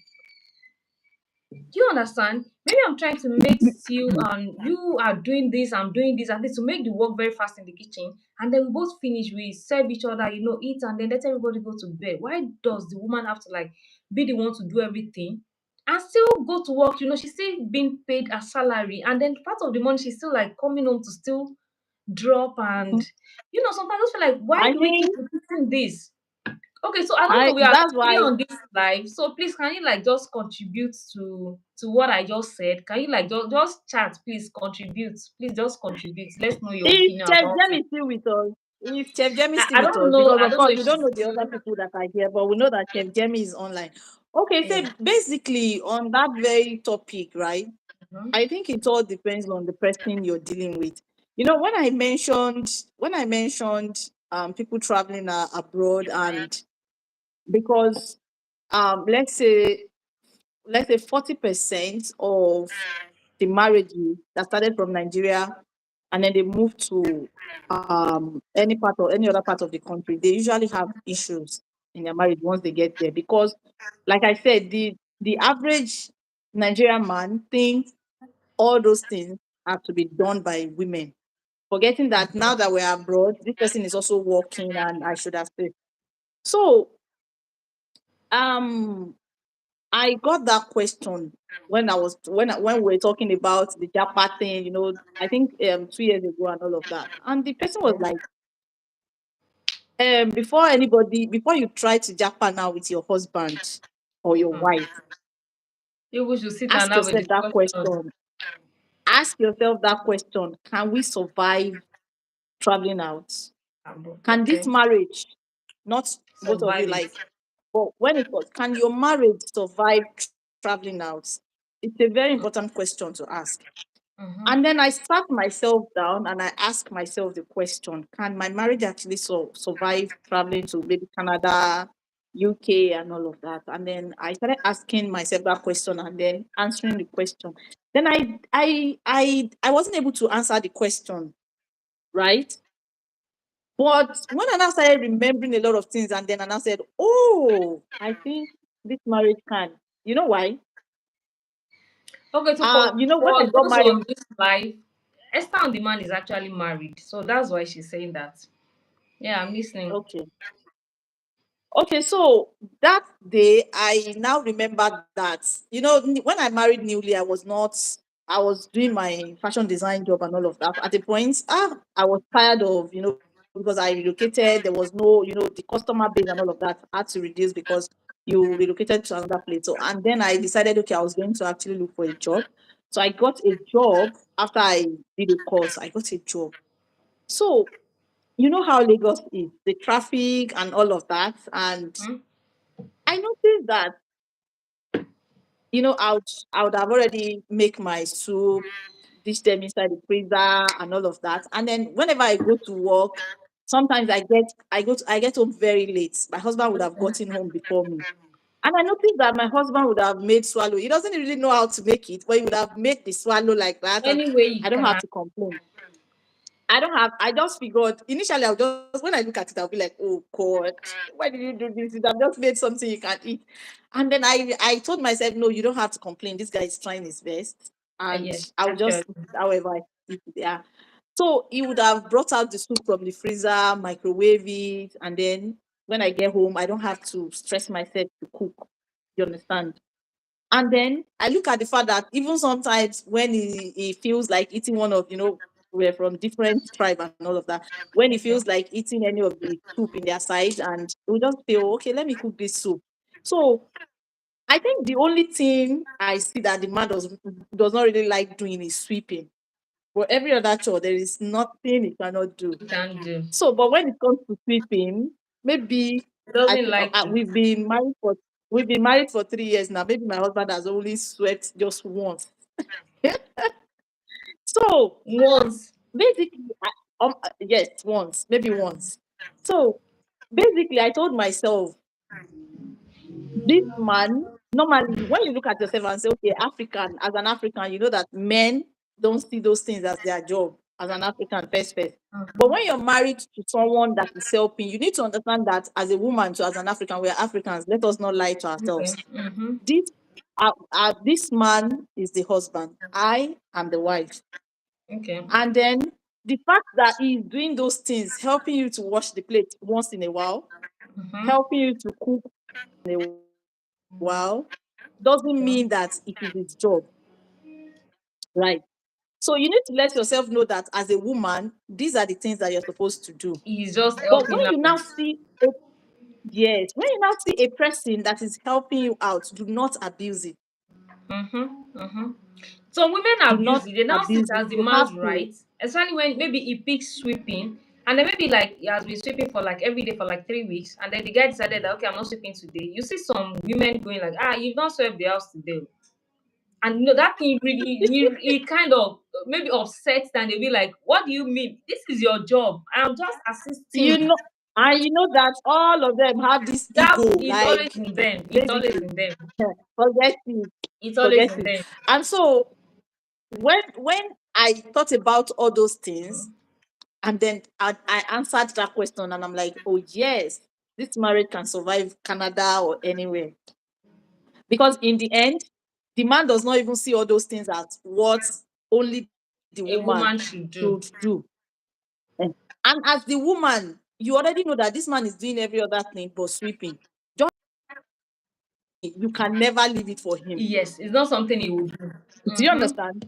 Do you understand? Maybe I'm trying to make stew and you are doing this, I'm doing this, and this to make the work very fast in the kitchen. And then we both finish, we serve each other, eat, and then let everybody go to bed. Why does the woman have to like be the one to do everything and still go to work? She's still being paid a salary, and then part of the money she's still like coming home to still drop. And sometimes I just feel like, why I do we keep think repeating this? Okay, so I don't know. We are That's actually why on this live, so please can you like just contribute to what I just said? Can you like just chat, please contribute, please just contribute. Let's know your if opinion Chef about Jem it. is still with us, if Chef Jem is still I with don't us, know. because I of don't know course if we don't she's know the still. other people that are here, but we know that Chef Jem is online. Okay, so Yeah. basically on that very topic, right? Mhm. I think it all depends on the person you're dealing with. You know, when I mentioned people traveling abroad, and because let's say 40% of the marriages that started from Nigeria and then they move to any other part of the country, they usually have issues in their marriage once they get there. Because, like I said, the average Nigerian man thinks all those things have to be done by women, forgetting that now that we're abroad, this person is also working and I should have stayed. So um I got that question when we were talking about the Japa thing, I think 2 years ago and all of that. And the person was like, before you try to Japa now with your husband or your Hmm. wife, People should sit and ask have a yourself that discussion. question. Ask yourself that question. Can we survive traveling out? Can this Okay. marriage, not both of you, Survive it. like, but when it was, can your marriage survive traveling out? It's a very important question to ask. Mm-hmm. And then I sat myself down and I asked myself the question, can my marriage actually survive traveling to maybe Canada, UK, and all of that? And then I started asking myself that question and then answering the question. Then I wasn't able to answer the question, right? But when I now started remembering a lot of things, and then I now said, oh, I think this marriage can. You know why? Okay, so for When I got those married. on this live, Esther on Demand is actually married, so that's why she's saying that. Yeah, I'm listening. Okay. Okay, so that day I now remember that, when I married newly, I was doing my fashion design job and all of that. At the point, I was tired of, because I relocated, there was no, the customer base and all of that had to reduce because you relocated to another place. So, and then I decided, okay, I was going to actually look for a job. So I got a job after I did a course, I got a job. So you know how Lagos is, the traffic and all of that. And Hmm? I noticed that, I would have already make my soup, dish them inside the freezer and all of that. And then whenever I go to work, sometimes I get home very late. My husband would have gotten home before me. And I noticed that my husband would have made swallow. He doesn't really know how to make it, but he would have made the swallow like that. And Any way you I don't have can. to complain. I just figured initially when I look at it, I'll be like, oh God, why did you do this? I've just made something you can eat. And then I told myself, no, you don't have to complain. This guy is trying his best. And Yes, I'll actually. just eat it however I eat it. Yeah. So he would have brought out the soup from the freezer, microwave it, and then when I get home, I don't have to stress myself to cook. You understand? And then I look at the fact that even sometimes when he feels like eating one of, we're from different tribe and all of that, when he feels Okay. like eating any of the soup in their side, and we just feel, okay, let me cook this soup. So I think the only thing I see that the man does not really like doing is sweeping. But every other chore, there is nothing he cannot do. You can do. So, but when it comes to sweeping, maybe Doesn't like it. we've been married for 3 years now. Maybe my husband has only swept just once. So Once. basically, yes, once, maybe once. So basically, I told myself, this man, normally, when you look at yourself and say, okay, as an African, you know that men don't see those things as their job as an African first. But when you're married to someone that is helping, you need to understand that as a woman, so as an African, we are Africans. Let us not lie to Okay. ourselves. Mm-hmm. This man is the husband. I am the wife. Okay. And then the fact that he's doing those things, helping you to wash the plate once in a while, Mm-hmm. helping you to cook in a while, doesn't Okay. mean that it is his job, right? So you need to let yourself know that as a woman, these are the things that you're supposed to do. He's just But when helping you now out. see, Yes. When you now see a person that is helping you out, do not abuse it. Mm-hmm. Mm-hmm. So women Do abuse not it. They now see it abuse it. as the You have man's to. right, especially when maybe he picks sweeping, and then maybe like he has been sweeping for like every day for like 3 weeks, and then the guy decided that okay, I'm not sweeping today. You see some women going like, you've not swept the house today, and that thing really he kind of maybe upsets them. They'll be like, what do you mean? This is your job. I'm just assisting. You know, and you know that all of them have this That ego, is always like in them. It's always basically, in them. forget it, It's always forget in it. them. And so when I thought about all those things, and then I answered that question, and I'm like, oh yes, this marriage can survive Canada or anywhere. Because in the end, the man does not even see all those things as what only the A woman woman should do. should do. Eh. And as the woman, you already know that this man is doing every other thing but sweeping. Just you can never leave it for him. Yes, it's not something he would do. Do you Mm-hmm. understand?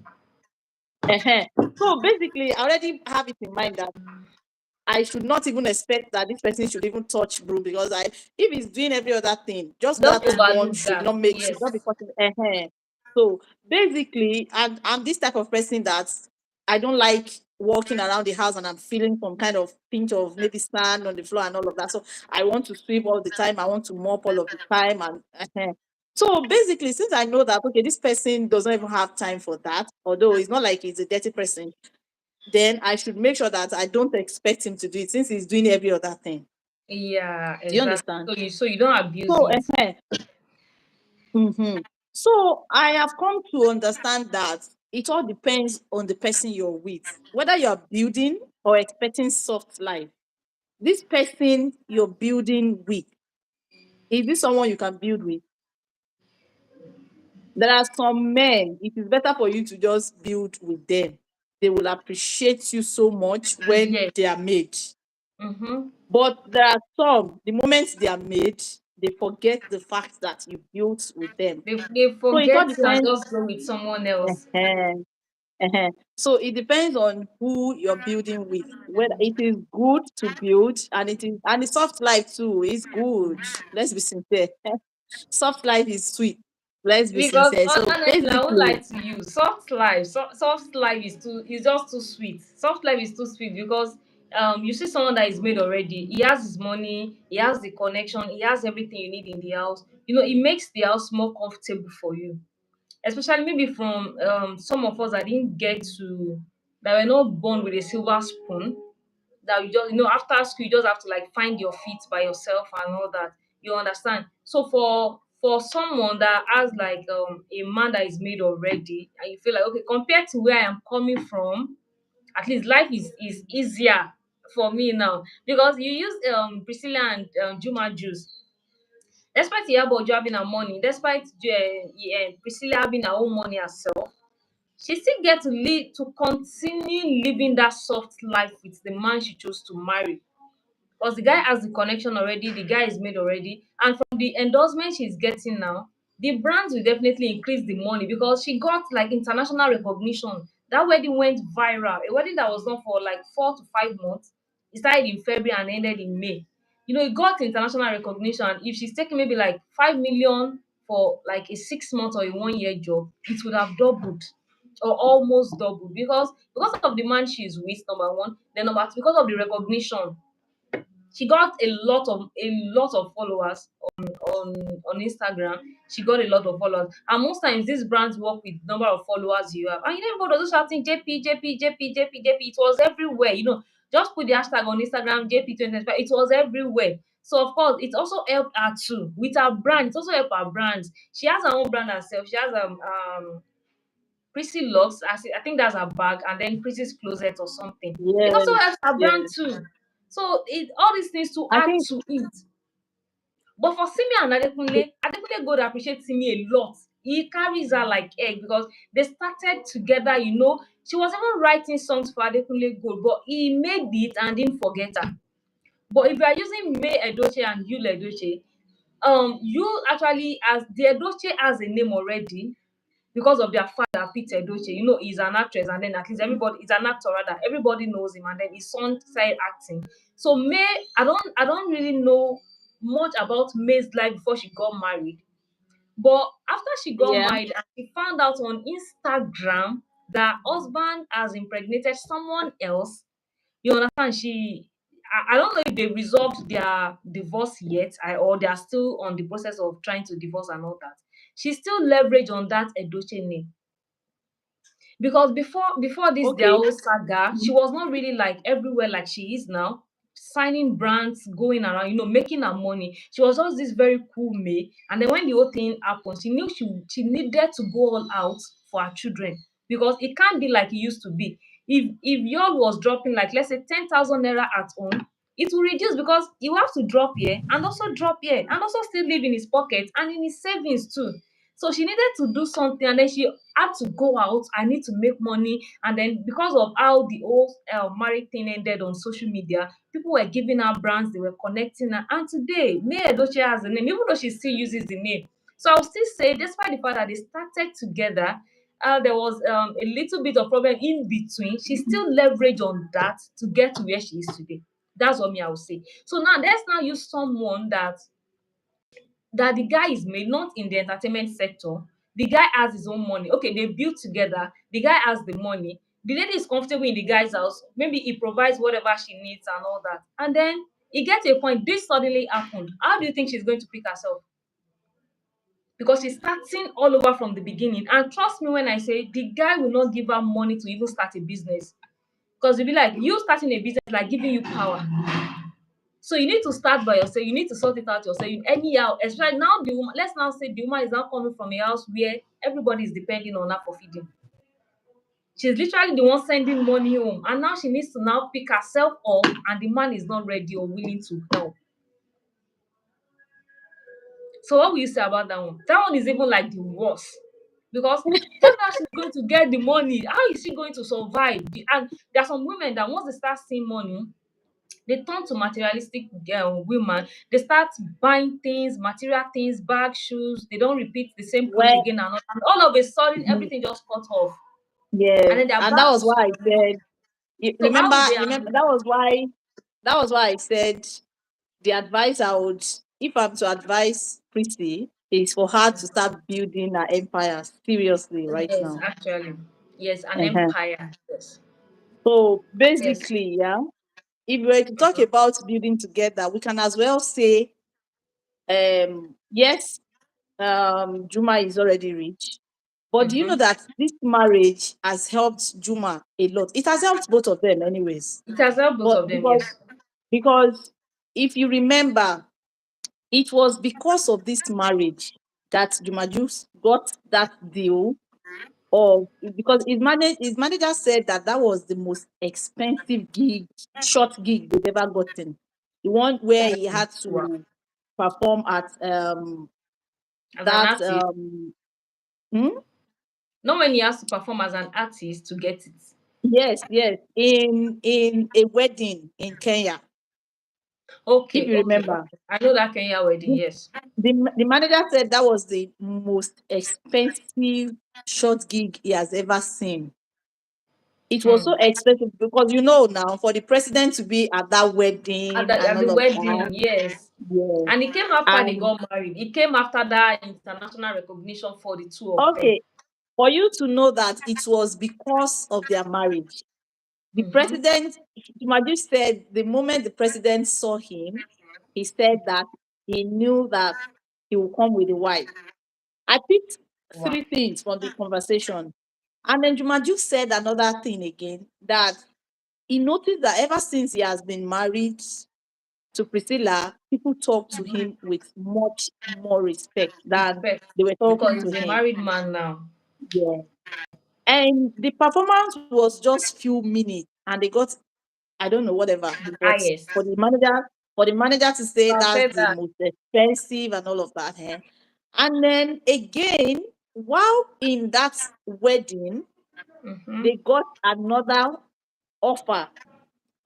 Ehen. So basically, I already have it in mind that I should not even expect that this person should even touch broom, because if he's doing every other thing, just Just that one overlook that. should not Yes. be possible. So basically, I'm this type of person that I don't like walking around the house and I'm feeling some kind of pinch of maybe sand on the floor and all of that. So I want to sweep all the time. I want to mop all of the time. And so basically, since I know that okay, this person doesn't even have time for that, although it's not like he's a dirty person, then I should make sure that I don't expect him to do it since he's doing every other thing. Yeah, Do you exactly. understand? So you don't abuse So, it. mhm. So I have come to understand that it all depends on the person you're with, whether you're building or expecting soft life. This person you're building with, is this someone you can build with? There are some men, it is better for you to just build with them. They will appreciate you so much when Yes. they are made. Mm-hmm. But there are some, the moment they are made, they forget the fact that you built with them. They So it all forget you and depends. just go with someone else. Ehen, So it depends on who you're building with. Whether it is good to build, and the soft life too is good. Let's be sincere. Soft life is sweet. Let's be Because sincere. So honestly, I won't lie basically, to you. Soft life is just too sweet. Soft life is too sweet because you see someone that is made already. He has his money, he has the connection, he has everything you need in the house. It makes the house more comfortable for you. Especially maybe from some of us that didn't get to that were not born with a silver spoon, that you just after school you just have to like find your feet by yourself and all that. You understand? So for someone that has like a man that is made already, and you feel like okay, compared to where I am coming from, at least life is easier for me now because you use Priscilla and Juma juice. Despite Iyabo having her money, despite Priscilla having her own money herself, she still get to live to continue living that soft life with the man she chose to marry. Because the guy has the connection already, the guy is made already, and from the endorsement she's getting now, the brands will definitely increase the money because she got like international recognition. That wedding went viral, a wedding that was done for like 4 to 5 months. It started in February and ended in May. It got international recognition. If she's taking maybe like 5 million for like a 6 month or a 1 year job, it would have doubled or almost doubled because of the man she's with, number one, then number two, because of the recognition. She got a lot of followers on Instagram. She got a lot of followers, and most times these brands work with number of followers you have. And everybody was just shouting JP, JP, JP, JP, JP. It was everywhere. Just put the hashtag on Instagram JP 2025. It was everywhere. So of course, it also helped her too with her brand. It also helped her brands. She has her own brand herself. She has Prissy Lux. I think that's her bag, and then Prissy's Closet or something. It also yes, helps her brand yes. too. So all these things to I add think to it. But for Simi and Adekunle God appreciates Simi a lot. He carries her like egg because they started together. She was even writing songs for Adekunle Gold, but he made it and didn't forget her. But if you are using May Edochie and Yul Edochie, you actually as the Edochie has a name already because of their father, Peter Edochie. He's an actress, and then at least everybody is an actor rather. Everybody knows him, and then his son started acting. So May, I don't really know much about May's life before she got married. But after she got Yeah. married and she found out on Instagram that husband has impregnated someone else, you understand? I don't know if they resolved their divorce yet, or they are still on the process of trying to divorce and all that. She still leverage on that Edoche name. Because before this their Okay. whole saga, she was not really like everywhere like she is now, signing brands, going around, making her money. She was just this very cool May. And then when the whole thing happened, she knew she needed to go all out for her children, because it can't be like it used to be. If y'all was dropping, like, let's say 10,000 naira at home, it will reduce, because you have to drop here and also drop here and also still live in his pocket and in his savings too. So she needed to do something, and then she had to go out. I need to make money. And then because of how the whole married thing ended on social media, people were giving her brands, they were connecting her. And today, May Edochie has the name, even though she still uses the name. So I'll still say, despite the fact that they started together, there was a little bit of problem in between. She still leveraged on that to get to where she is today. That's what me I will say. So now let's now use someone that the guy is made, not in the entertainment sector. The guy has his own money. Okay, they build together. The guy has the money. The lady is comfortable in the guy's house. Maybe he provides whatever she needs and all that. And then it gets to a point, this suddenly happened. How do you think she's going to pick herself? Because she's starting all over from the beginning. And trust me when I say the guy will not give her money to even start a business. Because he'll be like, you starting a business like giving you power. So you need to start by yourself. You need to sort it out yourself. Anyhow, especially now, the woman. Let's now say the woman is now coming from a house where everybody is depending on her for feeding. She's literally the one sending money home, and now she needs to now pick herself up, and the man is not ready or willing to help. So what will you say about that one? That one is even like the worst. Because if now she's going to get the money, how is she going to survive? And there are some women that once they start seeing money, they turn to materialistic women. They start buying things, material things, bag, shoes. They don't repeat the same clothes Well, again, and all of a sudden mhm, everything just cut off, yes, and then they're and back that to was why square I one. said. So how Remember, will they remember handle? that was why I said the advice I would, if I'm to advise Prissy, is for her to start building her empire seriously right Yes, now. actually, yes, an Uh-huh. empire. Yes, So yes. basically, yeah, if we were to talk about building together, we can as well say, yes, Juma is already rich. But do you know Mm-hmm. that this marriage has helped Juma a lot? It has helped both of them, anyways. It has helped both But of them. Yes. because if you remember, it was because of this marriage that Juma Jux got that deal. Or because his manager said that that was the most expensive gig, short gig they've ever gotten. The one where he Oh, had wow. to perform at As an that artist, hmm? not when he has to perform as an artist to get it. Yes, in a wedding in Kenya, if Okay, you okay, remember. okay. I know that Kenya wedding. The, Yes. the manager said that was the most expensive short gig he has ever seen. It was so Hmm. expensive because now for the president to be at that wedding and At the all of that. wedding, yes. Yeah. And it came after they And got married. It came after that international recognition for the two of them. okay, for you to know that it was because of their marriage. The Mm-hmm. president, Jumaju said the moment the president saw him, he said that he knew that he will come with a wife. I picked Wow. three things from the conversation. And then Jumaju said another thing again, that he noticed that ever since he has been married to Priscilla, people talk to him with much more respect than Respect. they were talking Because to he's a him. married man now. Yeah. And the performance was just few minutes and they got, I don't know, whatever. The But highest. for the manager to say I've that's said the that. most expensive and all of that. And then again, while in that wedding, Mm-hmm. they got another offer,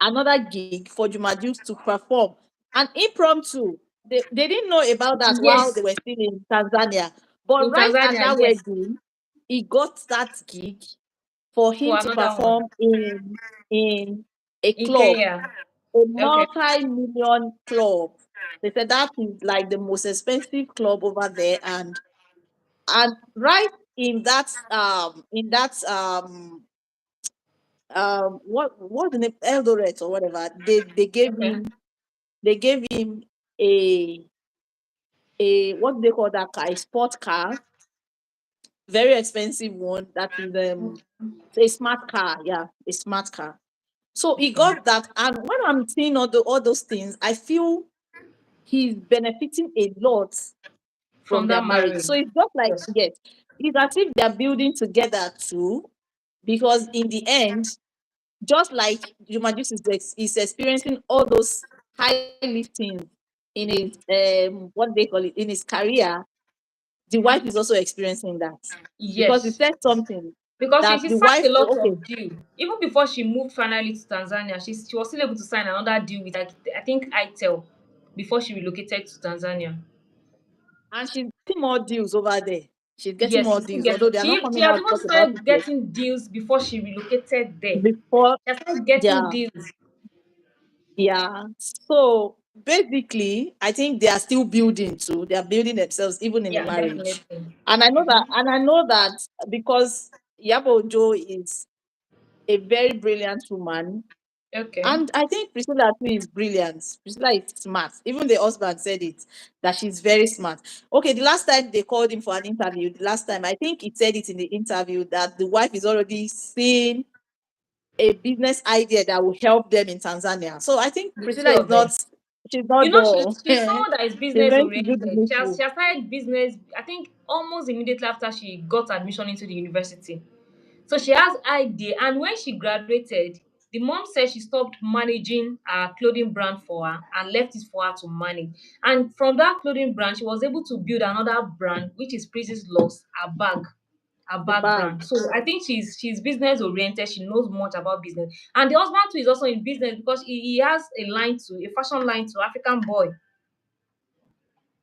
another gig for Juma Jukes to perform. An impromptu. They didn't know about that while they Yes. were still in Tanzania. But In right at Tanzania, that yes. wedding, he got that gig for him For to another one. perform in a In club, Kenya. a Okay. multi-million club. They said that is like the most expensive club over there, and right in that what the name, Eldoret or whatever, Okay. they gave him a what do they call that car, a sport car, very expensive one, that is a smart car, yeah, a smart car. So he Okay. got that, and when I'm seeing all those things, I feel he's benefiting a lot From from their that marriage. marriage. So it's just like, Yes. yes, it's as if they're building together too, because in the end, just like Juma Jux is experiencing all those high liftings in his what they call it, in his career, the wife is also experiencing that, because he Yes. said something Because that she the signed wife, a lot okay, of deal. Even before she moved finally to Tanzania, she was still able to sign another deal with, like, I think, ITEL, before she relocated to Tanzania. and she's getting more deals over there. She's getting Yes, more she's still deals, although getting. they are not She coming has out to even talk about it started yet. getting deals before she relocated there. Before, She has started getting yeah, deals. yeah. So basically, I think they are still building too. They are building themselves even in the Yeah, marriage. definitely. And I know that because Yabo Joe is a very brilliant woman. Okay. And I think Priscilla too is brilliant. Priscilla is smart. Even the husband said it, that she's very smart. Okay, the last time they called him for an interview, the last time, I think he said it in the interview that the wife is already seeing a business idea that will help them in Tanzania. So I think The two Priscilla is of them. not, she's not dull. She's someone that is She's business going to do the oriented. needful. She has started business, I think, almost immediately after she got admission into the university. So she has idea, and when she graduated, the mom said she stopped managing a clothing brand for her and left it for her to manage. And from that clothing brand, she was able to build another brand, which is Princess Loss, a The bag bag. brand. So I think she's business oriented. She knows much about business. And the husband too is also in business because he has a fashion line to African Boy.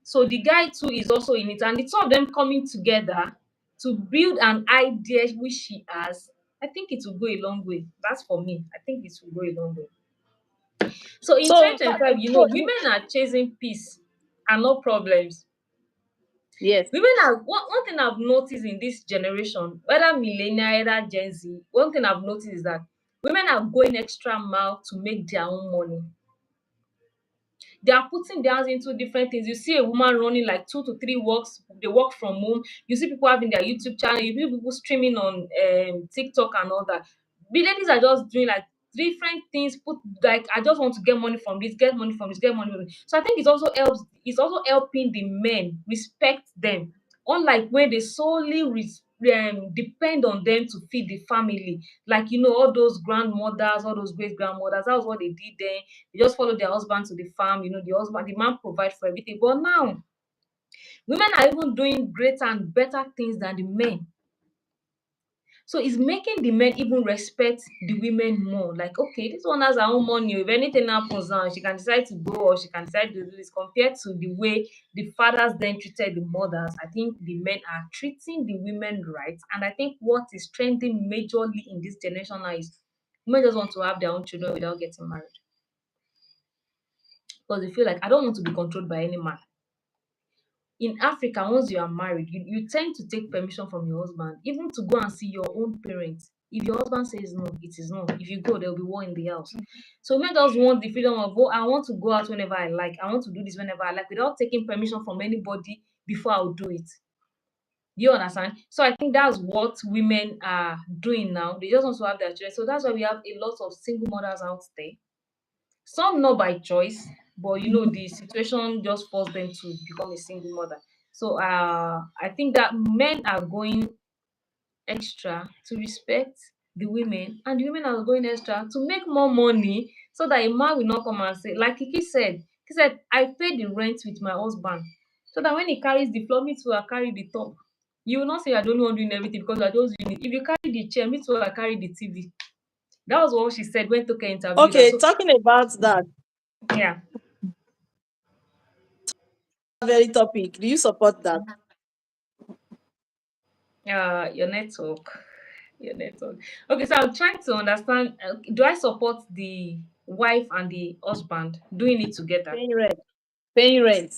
So the guy too is also in it, and the two of them coming together to build an idea which she has, I think it will go a long way. That's for me. I think it will go a long way. So in So, 2025, women are chasing peace and not problems. yes, Women are one thing I've noticed in this generation, whether millennial, either Gen Z, one thing I've noticed is that women are going extra mile to make their own money. They are putting their hands into different things. You see a woman running like 2 to 3 works, they work from home. You see people having their YouTube channel, you see people streaming on TikTok and all that. The ladies are just doing like different things, put like, I just want to get money from this, get money from this, get money from this. So I think it's also helping the men respect them. Unlike when they solely depend on them to feed the family. Like, all those grandmothers, all those great grandmothers, that was what they did then. They just follow their husband to the farm, the man provide for everything. But now, women are even doing greater and better things than the men. So it's making the men even respect the women more. Like, okay, this one has her own money. If anything happens now, she can decide to go or she can decide to do this, compared to the way the fathers then treated the mothers. I think the men are treating the women right. And I think what is trending majorly in this generation now is women just want to have their own children without getting married. Because they feel like, I don't want to be controlled by any man. In Africa, once you are married, you tend to take permission from your husband, even to go and see your own parents. If your husband says no, it is no. If you go, there will be war in the house. So men just want the freedom of, oh, I want to go out whenever I like. I want to do this whenever I like, without taking permission from anybody before I'll do it. Do you understand? So I think that's what women are doing now. They just want to have their children. So that's why we have a lot of single mothers out there. Some not by choice, but the situation just forced them to become a single mother. So I think that men are going extra to respect the women, and the women are going extra to make more money, so that a man will not come and say, like Kiki said, I pay the rent with my husband, so that when he carries the floor, me too, I carry the top. You will not say you're the only one doing everything, because you're just doing it. If you carry the chair, me too, I carry the TV. That was what she said when Toke interviewed her. okay, So talking about that yeah. very topic, do you support that? Your network. Your network. Okay, so I'm trying to understand. Do I support the wife and the husband doing it together? Paying rent. Paying rent.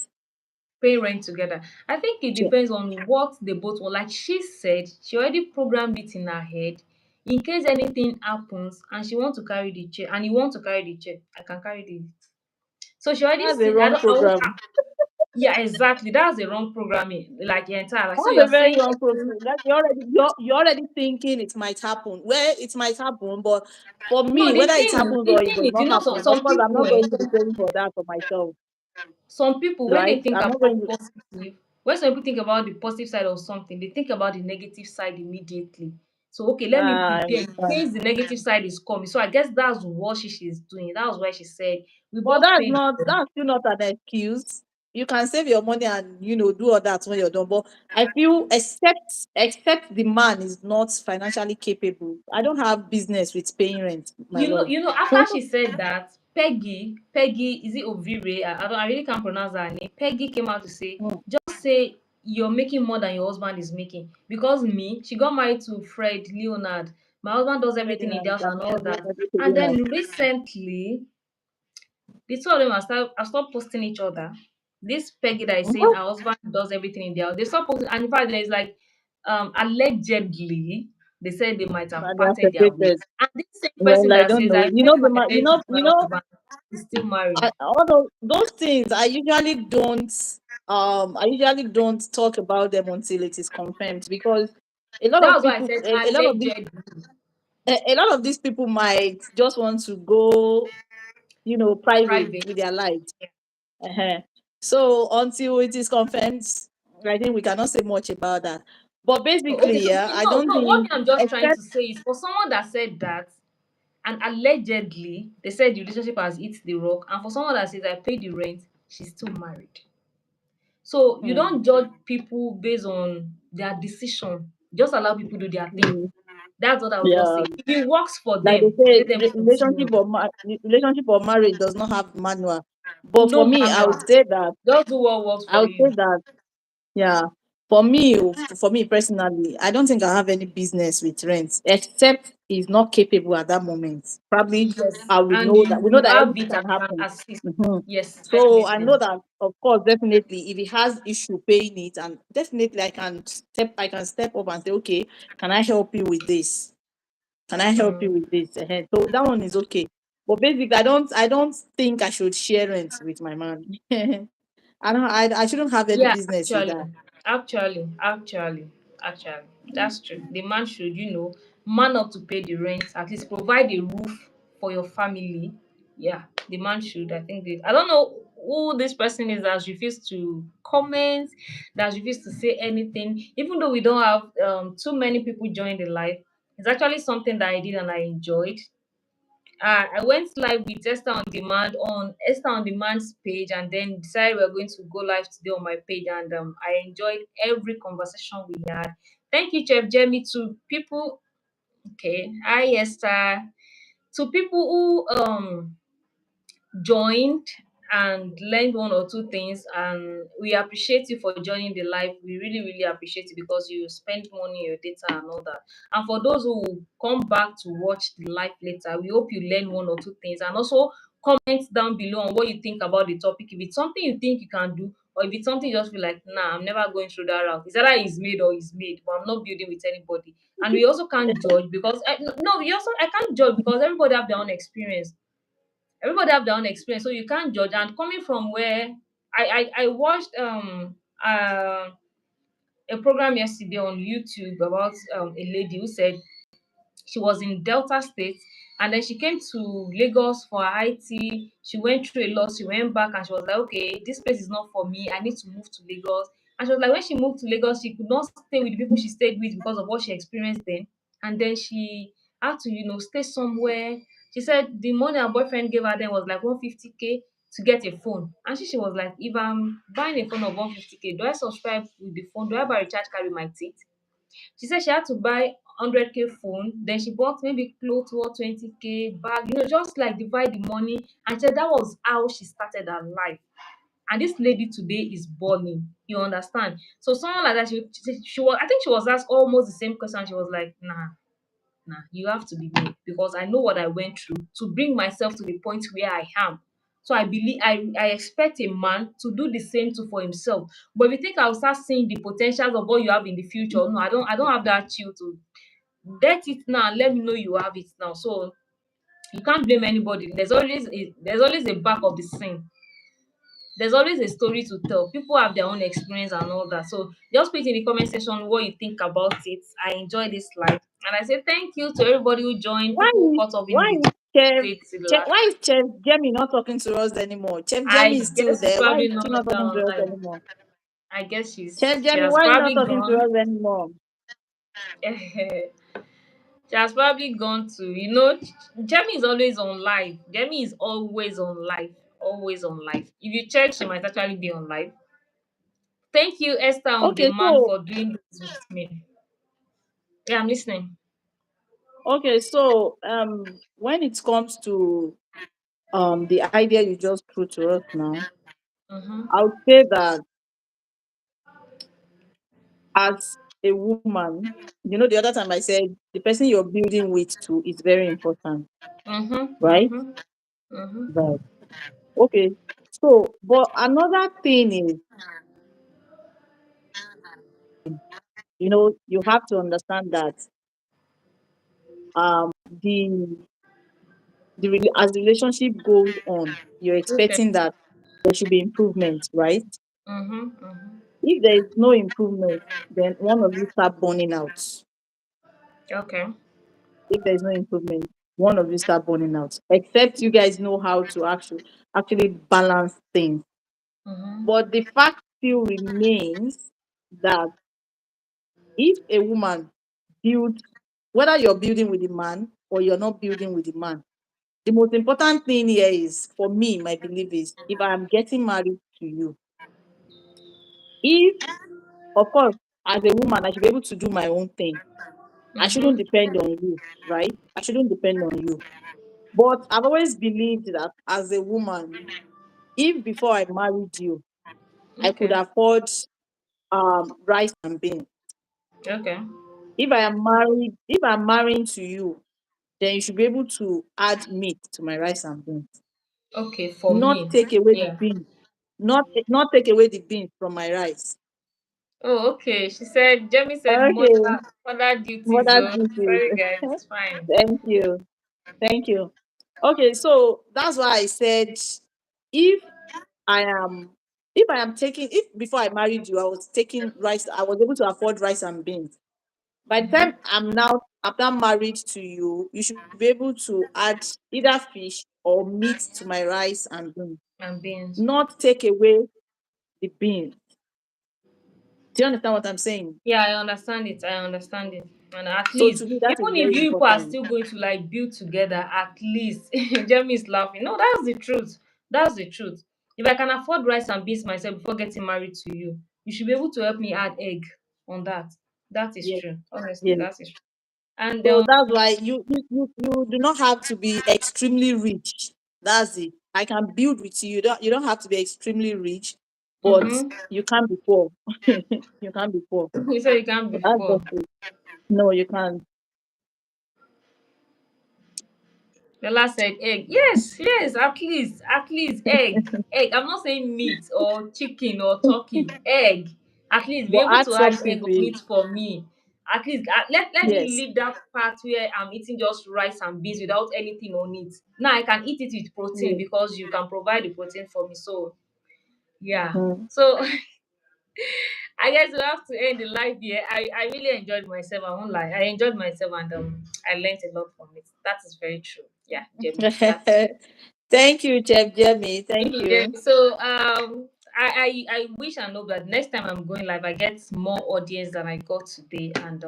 paying rent together. I think it Sure. depends on what they both want. Like she said, she already programmed it in her head. In case anything happens and she want to carry the chair and you want to carry the chair, I can carry the. So she already That's a see. I wrong don't. I won't, program. yeah, exactly. That's the wrong programming. Like the entire. Like, so That's you're a very saying wrong program. That you're already thinking it might happen. Well, it might happen, but for no. me, The whether it thing, happens the or it thing does is, not some happen, of some course, I'm people, not going to be paying for that for myself, some people when right? they think I'm not about going to. positive, when some people think about the positive side of something, they think about the negative side immediately. So okay, let me I prepare in understand. case the negative side is coming. So I guess that's what she's doing. That was why she said we But both paid. that's still not an excuse. You can save your money and do all that when you're done. But I feel except the man is not financially capable. I don't have business with paying rent, my love. After she said that, Peggy, is it Ovire? I really can't pronounce her name. Peggy came out to say, Mm. just say you're making more than your husband is making. Because me, she got married to Fred Leonard. My husband does everything in the Ferdinand, house I'm and all that. And Ferdinand. then recently, the two of them have stopped posting each other. This Peggy that is saying Mhm. her husband does everything in the house, they stopped posting. And in fact, there's like allegedly they said they might have And they are parted their ways. separated. And this same person Well, I that don't says know. I You paid know the my rent with my husband is still married. all those things. I usually don't talk about them until it is confirmed, because a lot That of was why I people, said allegedly. a lot of these people might just want to go, private Private. with their lives. uh So until it is confirmed, I think we cannot say much about that. But So okay, basically, so yeah, I no, don't no. What me think, I'm just trying except to say is for someone that said that, and allegedly they said the relationship has hit the rock, and for someone that says I paid the rent, she's still married. So you hmm, don't judge people based on their decision. Just allow people do their thing. hmm, That's what I would just yeah, say. If it works for like they them, say, let them continue. relationship or marriage does not have manual. But for No me, manual. Just do what works I for would say you. that, yeah, for me personally, I don't think I have any business with rent, except he's not capable at that moment. Probably, Yes. I would And know that. We know you that have anything it and can can happen. assist. Mhm. Yes, So I definitely. know that, of course, definitely, if he has issue paying it, and definitely I can step up and say, okay, can I help you with this? Can I help you Mm. with this? So that one is okay. But basically, I don't think I should share rent with my man. I shouldn't have any Yeah, business with that. actually, actually, that's true. The man should, man up to pay the rent, at least provide a roof for your family. Yeah, the man should. I think I don't know who this person is that has refused to comment, that has refused to say anything. Even though we don't have too many people join the live, it's actually something that I did and I enjoyed. I went live with Esther on Demand's page, and then decided we are going to go live today on my page. And I enjoyed every conversation we had. Thank you, Chef Jamie. To people, okay, hi Esther. To people who joined and learned one or two things, and we appreciate you for joining the live. We really really appreciate it because you spend money, your data and all that. And for those who will come back to watch the live later, we hope you learn one or two things, and also comment down below on what you think about the topic. If it's something you think you can do, or if it's something you just feel like, nah, I'm never going through that route. It's either it's made or it's made, but I'm not building with anybody. And we also can't judge because no, we also I can't judge because everybody have their own experience. Everybody have their own experience, so you can't judge. And coming from where I watched a program yesterday on YouTube about a lady who said she was in Delta State, and then she came to Lagos for her IT. She went through a lot, she went back and she was like, okay, this place is not for me. I need to move to Lagos. And she was like, when she moved to Lagos, she could not stay with the people she stayed with because of what she experienced then. And then she had to, stay somewhere. She said the money her boyfriend gave her then was like 150K to get a phone. And she was like, if I'm buying a phone of 150K, do I subscribe with the phone? Do I buy recharge card with my teeth? She said she had to buy 100K phone, then she bought maybe clothes worth 20K bag, just like divide the money. And she said that was how she started her life. And this lady today is balling. You understand? So someone like that, she was, I think she was asked almost the same question. She was like, nah, you have to be me because I know what I went through to bring myself to the point where I am. So I believe I expect a man to do the same too for himself. But if you think I'll start seeing the potentials of what you have in the future, no, I don't have that chill to get it now. Let me know you have it now. So you can't blame anybody. There's always a back of the scene. There's always a story to tell. People have their own experience and all that. So just put in the comment section what you think about it. I enjoy this live. And I say thank you to everybody who joined, Why people who is caught up in why the is Chef, state Chef last. why is Chef Jemmy not talking to us anymore? Chef Jemmy I is still guess she's there. Why is probably she not not talking to us online. anymore? I guess Chef she Jemmy, has why is not probably talking to gone. us anymore? She has probably gone to, Jamie is always on live. Jamie is always on live. Always on live. If you check, she might actually be on live. Thank you, Esther on Okay, demand, so for doing this with me. Yeah, I'm listening. when it comes to the idea you just threw to us now, Mm-hmm. I would say that as a woman, the other time I said the person you're building with too is very important, Mm-hmm. right? Mm-hmm. Mm-hmm. Right. Okay. So, but another thing is, you have to understand that the as the relationship goes on, you're Okay. expecting that there should be improvement, right? Mm-hmm. Mm-hmm. If there is no improvement, then one of you start burning out. Okay. If there is no improvement, one of you start burning out. Except you guys know how to actually balance things. Mm-hmm. But the fact still remains that if a woman builds, whether you're building with the man or you're not building with the man, the most important thing here is, for me, my belief is, if I'm getting married to you, if, of course, as a woman, I should be able to do my own thing. I shouldn't Mm-hmm. depend on you, right? I shouldn't depend on you. But I've always believed that as a woman, if before I married you, I could Okay. afford rice and beans. Okay. If I'm marrying to you, then you should be able to add meat to my rice and beans. Okay. For Not me. take away the Yeah. beans. Not take away the beans from my rice. Oh, okay. She said, Jamie said, Okay, mother duties. mother Oh, duties. very good. It's fine. Thank you. Thank you. Okay, so that's why I said, if I am if before I married you, I was taking rice, I was able to afford rice and beans. By the Mm-hmm. time after married to you, you should be able to add either fish or meat to my rice and beans, And beans. not take away the beans. Do you understand what I'm saying? Yeah, I understand it. I understand it. And at So least, to me, that is even if very you people are important. still going to like build together, at least Jamie is laughing. No, that's the truth. That's the truth. If I can afford rice and beans myself before getting married to you, you should be able to help me add egg on that. That is Yes, true. Honestly, yes. that is true. And So that's why you do not have to be extremely rich. That's it. I can build with you. You don't have to be extremely rich, but mm-hmm. you can't be poor. You can't be poor. You said you can't be That's poor. just it. No, you can't. Lola said egg. Yes, yes, at least egg. Egg. I'm not saying meat or chicken or turkey. Egg. At least be But able add to add something egg to or it. meat for me. At least let me Yes. leave that part where I'm eating just rice and beans without anything on it. Now I can eat it with protein Yes. because you can provide the protein for me. So yeah. Mhm. So I guess we have to end the live here. I really enjoyed myself. I won't lie. I enjoyed myself and I learned a lot from it. That is very true. Yeah, Jamie. That's Thank you, Chef Jemmy. thank Thank you, Jamie. you. So I wish and hope that next time I'm going live I get more audience than I got today. And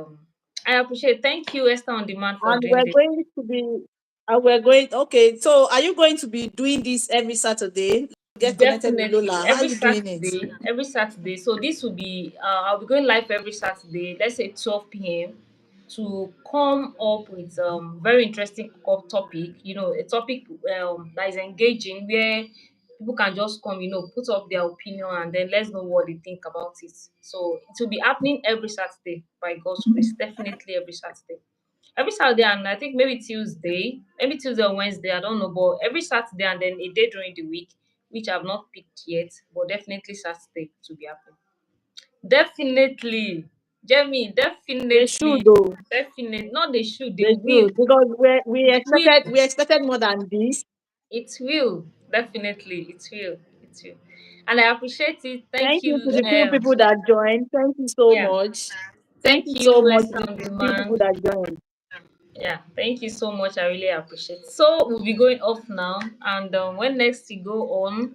I appreciate Thank you, Esther on Demand, for And doing we're this. going to be, we're going, okay. So are you going to be doing this every Saturday? Get connected with Definitely Lola. How are every you doing it? Saturday, every Saturday. So this will be I'll be going live every Saturday, let's say 12 p.m. to come up with very interesting topic, a topic that is engaging where people can just come, put up their opinion and then let's know what they think about it. So it will be happening every Saturday by God's grace, definitely every Saturday. every Saturday and I think maybe Tuesday or Wednesday, I don't know, but every Saturday and then a day during the week, which I've not picked yet, but definitely Saturday to be happening. Definitely, Jamie, They should definitely, though. definitely. Not they should, they They will. should because They will. we expected more than this. It will definitely. It will. It will. And I appreciate it. Thank Thank you you. to the few people that joined. Thank you so Yeah. much. Thank Thank you you, so much West to the on few people Demand. that joined. Yeah, thank you so much. I really appreciate it. So we'll be going off now, and when next we go on,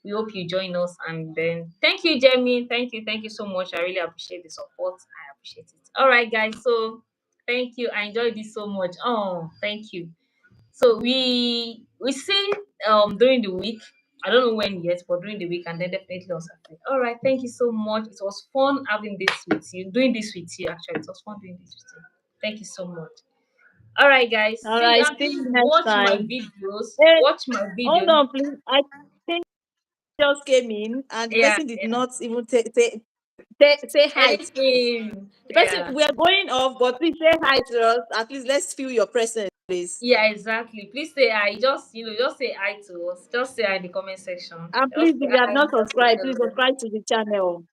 we hope you join us. And then thank you, Jamie. Thank you so much. I really appreciate the support. I appreciate it. All right, guys. So thank you. I enjoyed this so much. Oh, thank you. So we see during the week. I don't know when yet, but during the week, and then definitely on Saturday. All right, thank you so much. It was fun having this with you, doing this with you. Actually, it was fun doing this with you. Thank you so much. All right, guys. All See, right, and see please you next watch my time. videos. Hey, Watch my hold video. on, please. I think just came in and the Yeah, person did yeah. not even say hi. Anything. The person Yeah. we are going off, but please say hi to us. At least let's feel your presence, please. Yeah, exactly. Please say hi. Just say hi to us. Just say hi in the comment section. And Just please, say if you have hi. not Just say subscribed, please hello. subscribe to the channel.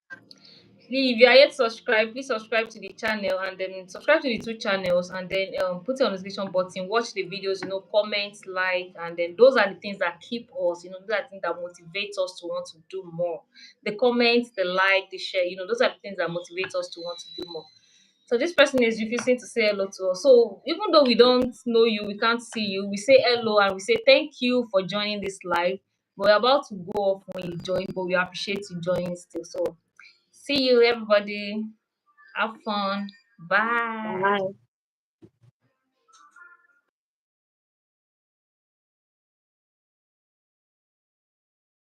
If you are yet subscribed, please subscribe to the channel and then subscribe to the two channels and then put your notification button, watch the videos, comment, like, and then those are the things that keep us, those are the things that motivate us to want to do more. The comments, the like, the share, those are the things that motivate us to want to do more. So this person is refusing to say hello to us. So even though we don't know you, we can't see you, we say hello and we say thank you for joining this live. We're about to go off when you join, but we appreciate you joining still. So see you, everybody. Have fun. Bye. Bye.